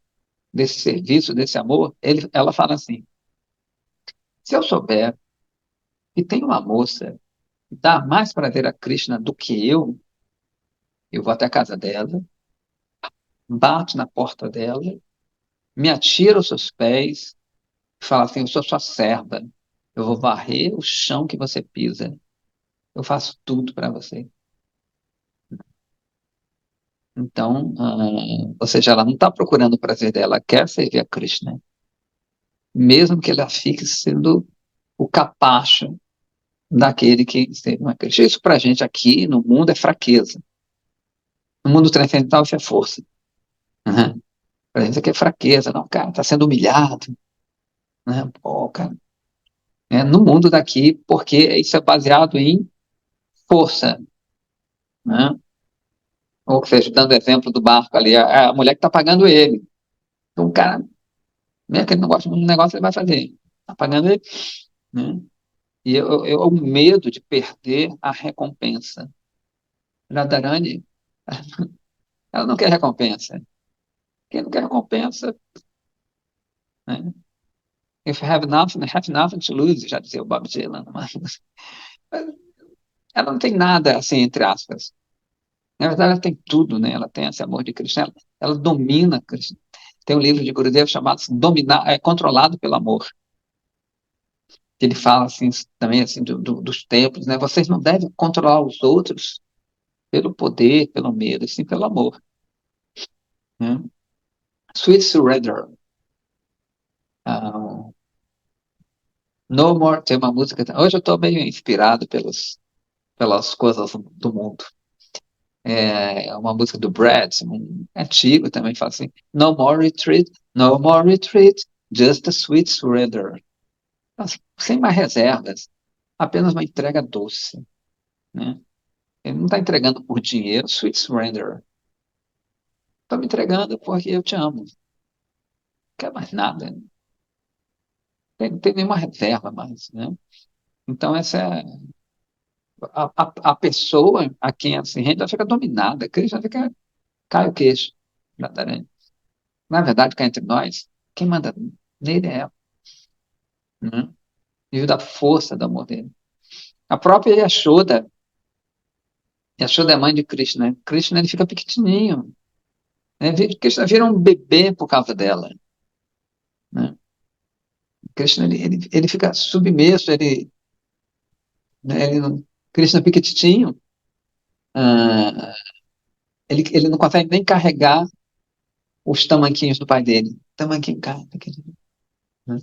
S1: desse serviço, desse amor, ela fala assim: se eu souber que tem uma moça que dá mais prazer a Krishna do que eu vou até a casa dela, bato na porta dela, me atiro aos seus pés e falo assim: eu sou sua serva, eu vou varrer o chão que você pisa, eu faço tudo para você. Então, ou seja, ela não está procurando o prazer dela, ela quer servir a Krishna, mesmo que ela fique sendo o capacho daquele que serve a Krishna. Isso para a gente aqui no mundo é fraqueza. No mundo transcendental isso é força. Uhum. Para a gente aqui é fraqueza. Não, cara, está sendo humilhado. Né? Pô, cara. No mundo daqui, porque isso é baseado em força. Né? Ou seja, dando exemplo do barco ali, a mulher que está pagando ele. Então, o cara, mesmo que ele não gosta do negócio, ele vai fazer. Está pagando ele. Né? E o medo de perder a recompensa. Radharani, ela não quer recompensa. Quem não quer recompensa, né? If you have nothing to lose, já dizia o Bob Dylan. Mas ela não tem nada, assim, entre aspas. Na verdade, ela tem tudo, né? Ela tem esse amor de Krishna, ela domina Krishna. Tem um livro de Gurudev chamado Controlado pelo Amor. Que ele fala, assim, também, assim, dos templos, né? Vocês não devem controlar os outros pelo poder, pelo medo, sim pelo amor. Né? Sweet Surrender. Uh, No More, tem uma música. Hoje eu estou meio inspirado pelas coisas do mundo. É uma música do Brad, antigo também, fala assim: no more retreat, just a sweet surrender. Sem mais reservas, apenas uma entrega doce. Né? Ele não está entregando por dinheiro, sweet surrender. Estou me entregando porque eu te amo. Não quer mais nada. Não tem nenhuma reserva mais. Né? Então, essa é a pessoa a quem assim rende, ela fica dominada, Krishna fica, cai o queixo. Na verdade, cá entre nós, quem manda nele é ela, né? Vive da força do amor dele. A própria Yashoda é mãe de Krishna, né? Krishna ele fica pequenininho, né? Krishna vira um bebê por causa dela, né? Krishna ele fica submerso, né, Krishna pequititinho, ah, ele não consegue nem carregar os tamanquinhos do pai dele. Tamanquinho, cara, pequenininho, né?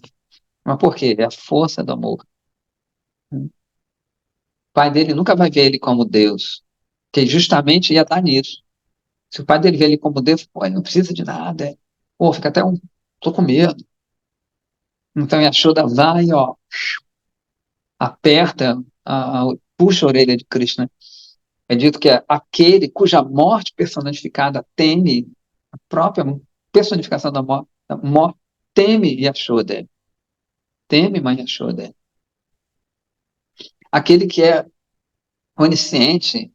S1: Mas por quê? É a força do amor. Né? O pai dele nunca vai ver ele como Deus, que justamente ia dar nisso. Se o pai dele vê ele como Deus, pô, ele não precisa de nada. Pô, fica até tô com medo. Então Yashoda vai, ó, aperta, puxa a orelha de Krishna. É dito que é aquele cuja morte personificada teme, a própria personificação da morte teme Yashoda. Teme mãe Yashoda. Aquele que é onisciente,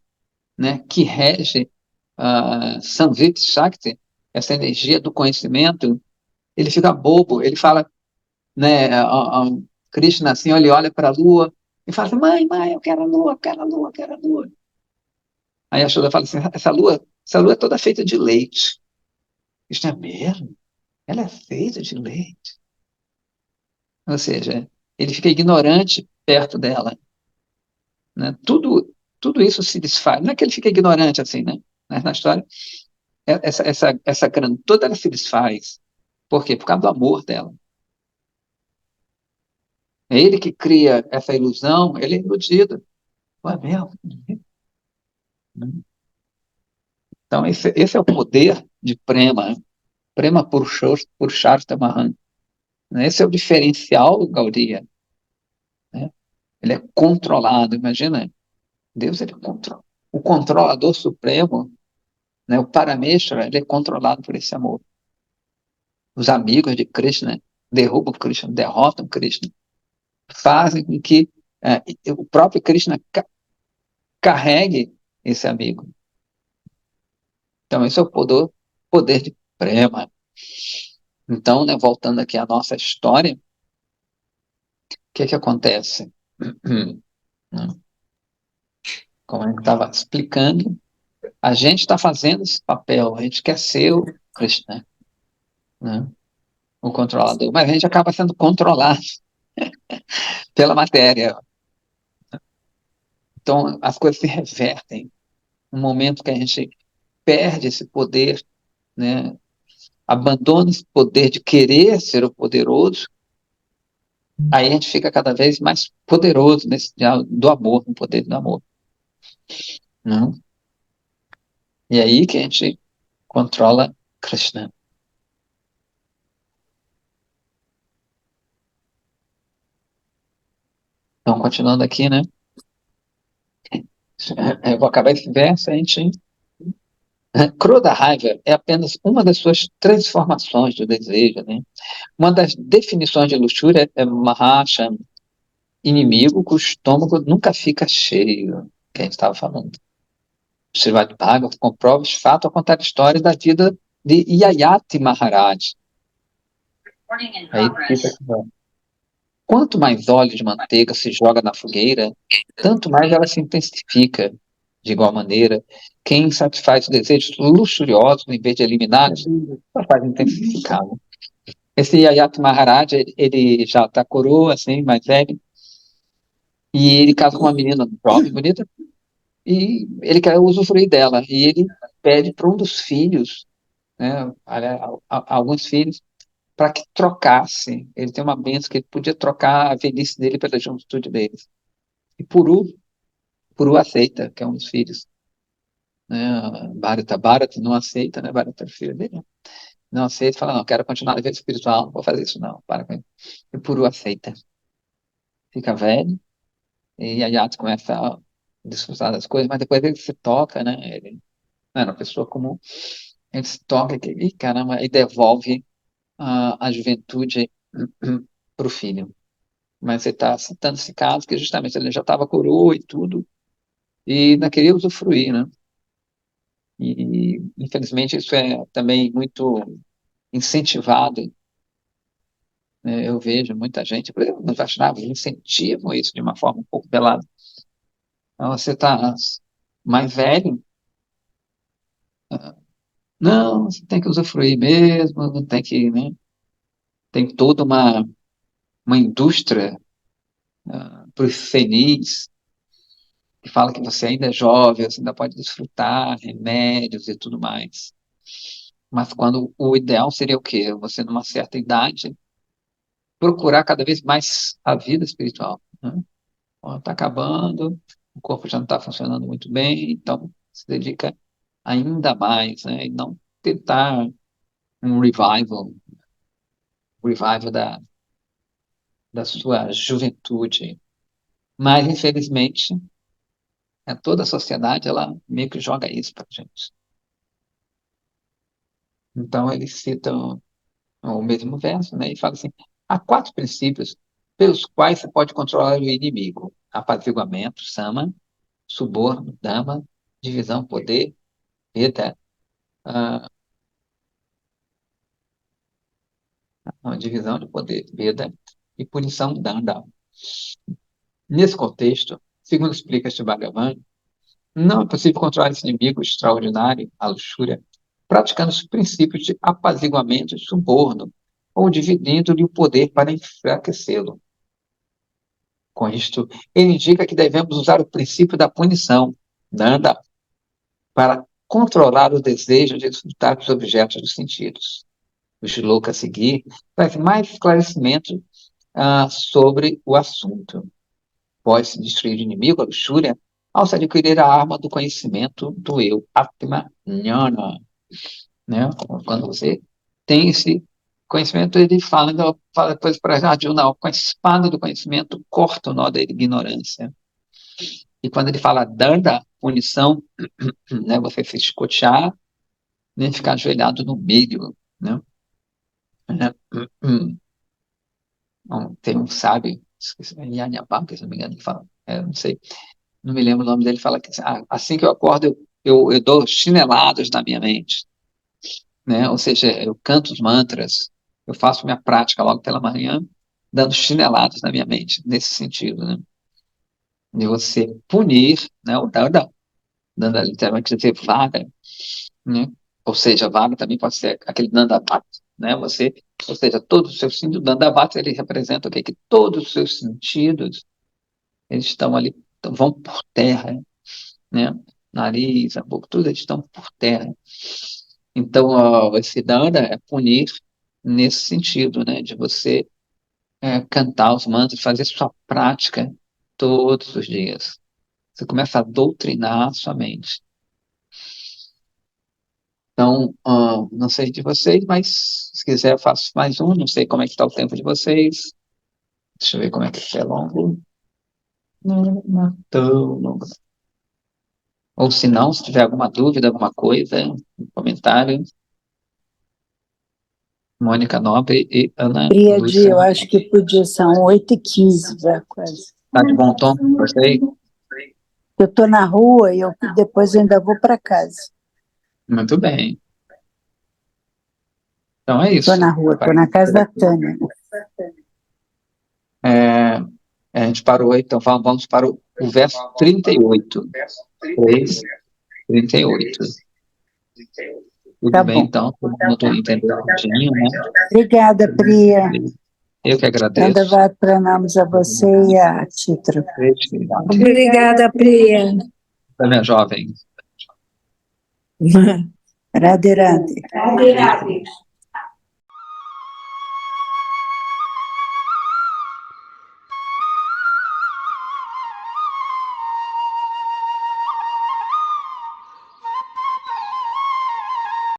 S1: né, que rege Samvit Shakti, essa energia do conhecimento, ele fica bobo, ele fala, né, Krishna assim, ele olha para a lua e fala assim, mãe, eu quero a lua, eu quero a lua, eu quero a lua. Aí a Yashoda fala assim, essa lua é toda feita de leite. Isso é mesmo? Ela é feita de leite. Ou seja, ele fica ignorante perto dela, né? Tudo isso se desfaz. Não é que ele fica ignorante assim, né? Mas na história, essa grana toda ela se desfaz. Por quê? Por causa do amor dela. É ele que cria essa ilusão, ele é iludido. Não é mesmo? Então, esse é o poder de Prema. Prema Purushottamaham. Esse é o diferencial do Gaudiya, né? Ele é controlado. Imagina, Deus ele controla. O controlador supremo, né, o Parameshvara, ele é controlado por esse amor. Os amigos de Krishna derrubam Krishna, derrotam Krishna, fazem com que o próprio Krishna carregue esse amigo. Então, esse é o poder de Prema. Então, né, voltando aqui à nossa história, o que acontece? Como eu estava explicando, a gente está fazendo esse papel, a gente quer ser o Krishna, né, o controlador, mas a gente acaba sendo controlado pela matéria. Então, as coisas se revertem. No momento que a gente perde esse poder, né, abandona esse poder de querer ser o poderoso, aí a gente fica cada vez mais poderoso do amor, no poder do amor. Não? E aí que a gente controla Krishna. Então, continuando aqui, né? Eu vou acabar esse verso, a gente... Krodha, raiva, é apenas uma das suas transformações do desejo, né? Uma das definições de luxúria é Mahasham, inimigo cujo estômago nunca fica cheio, que a gente estava falando. Srimad Bhagavatam comprova de fato a contar histórias da vida de Yayati Maharaj. Aí, quanto mais óleo de manteiga se joga na fogueira, tanto mais ela se intensifica. De igual maneira, quem satisfaz os desejos luxuriosos, em vez de eliminá-los, só faz intensificá-los. Esse Yayati Maharaj, ele já está coroa, assim, mais velho, e ele casa com uma menina jovem, bonita, e ele quer usufruir dela. E ele pede para um dos filhos, né, alguns filhos, para que trocasse. Ele tem uma benção que ele podia trocar a velhice dele pela juventude deles. E Puru aceita, que é um dos filhos. Né? Bharata não aceita, né? Bharata é o filho dele. Não aceita, fala, não, quero continuar a vida espiritual, não vou fazer isso não, para com isso. E Puru aceita. Fica velho, e a Yati começa a desfrutar das coisas, mas depois ele se toca, né? Ele não era uma pessoa comum. Ele se toca e, caramba, e devolve a juventude para o filho. Mas você está citando esse caso que justamente ele já estava coroa e tudo, e não queria usufruir, né? E, infelizmente, isso é também muito incentivado, né? Eu vejo muita gente, por exemplo, no Vaishnava, incentivam isso de uma forma um pouco pelada. Então, você está mais velho, não, você tem que usufruir mesmo, não tem que, né? Tem toda uma indústria para os senis, que fala que você ainda é jovem, você ainda pode desfrutar remédios e tudo mais. Mas quando o ideal seria o quê? Você, numa certa idade, procurar cada vez mais a vida espiritual, né? Está acabando, o corpo já não está funcionando muito bem, então se dedica ainda mais, né? E não tentar um revival da sua juventude. Mas, infelizmente, toda a sociedade, ela meio que joga isso para a gente. Então, eles citam o mesmo verso, né, e falam assim, há 4 princípios pelos quais você pode controlar o inimigo. Apaziguamento, sama, suborno, dama, divisão, poder, veda, uma divisão de poder, veda, e punição, danda. Nesse contexto, segundo explica este Bhagavan, não é possível controlar esse inimigo extraordinário, a luxúria, praticando os princípios de apaziguamento e suborno, ou dividindo-lhe o poder para enfraquecê-lo. Com isto, ele indica que devemos usar o princípio da punição, danda, para controlar o desejo de desfrutar dos objetos dos sentidos. O shloka a seguir traz mais esclarecimento sobre o assunto. Pode-se destruir o inimigo, a luxúria, ao se adquirir a arma do conhecimento do eu, Atma Jnana. Né? Quando você tem esse conhecimento, ele fala depois para Arjuna, com a espada do conhecimento, corta o nó da ignorância. E quando ele fala danda, punição, né, você se escotear, né, ficar ajoelhado no meio. Né? Tem um sábio, Yanyapaca, se não me engano, que fala, não sei, não me lembro o nome dele, fala que assim que eu acordo, eu dou chineladas na minha mente. Né? Ou seja, eu canto os mantras, eu faço minha prática logo pela manhã, dando chineladas na minha mente, nesse sentido. Né? De você punir, né, o danda literalmente quer dizer vaga, né? Ou seja, vaga também pode ser aquele dandavat, né? Você, ou seja, todos os seus sentidos, o dandavat, ele representa o quê? Que todos os seus sentidos, eles estão ali, vão por terra, né? Nariz, a boca, tudo eles estão por terra. Então, esse danda é punir nesse sentido, né? De você cantar os mantras, fazer sua prática todos os dias. Você começa a doutrinar a sua mente. Então, não sei de vocês, mas se quiser eu faço mais um, não sei como é que está o tempo de vocês. Deixa eu ver como é que é longo. Não é tão longo. Ou se não, se tiver alguma dúvida, alguma coisa, um comentário. Mônica Nobre e Ana
S3: Priya, eu
S1: Lúcia.
S3: acho que podia, são 8h15 já quase.
S1: Tá de bom tom com vocês?
S3: Eu estou na rua e depois eu ainda vou para casa.
S1: Muito bem. Então é isso.
S3: Estou na rua, estou na casa da Tânia.
S1: A gente parou, então vamos para o verso 38. 3, 38. Tudo
S3: Tá
S1: bem,
S3: bom.
S1: então, todo mundo entendeu tudinho, né?
S3: Obrigada, Priya.
S1: Eu que agradeço.
S3: Dandavat pranams a você e a Chitra.
S2: Obrigada, Priya.
S1: Minha jovem.
S3: Radhe Radhe.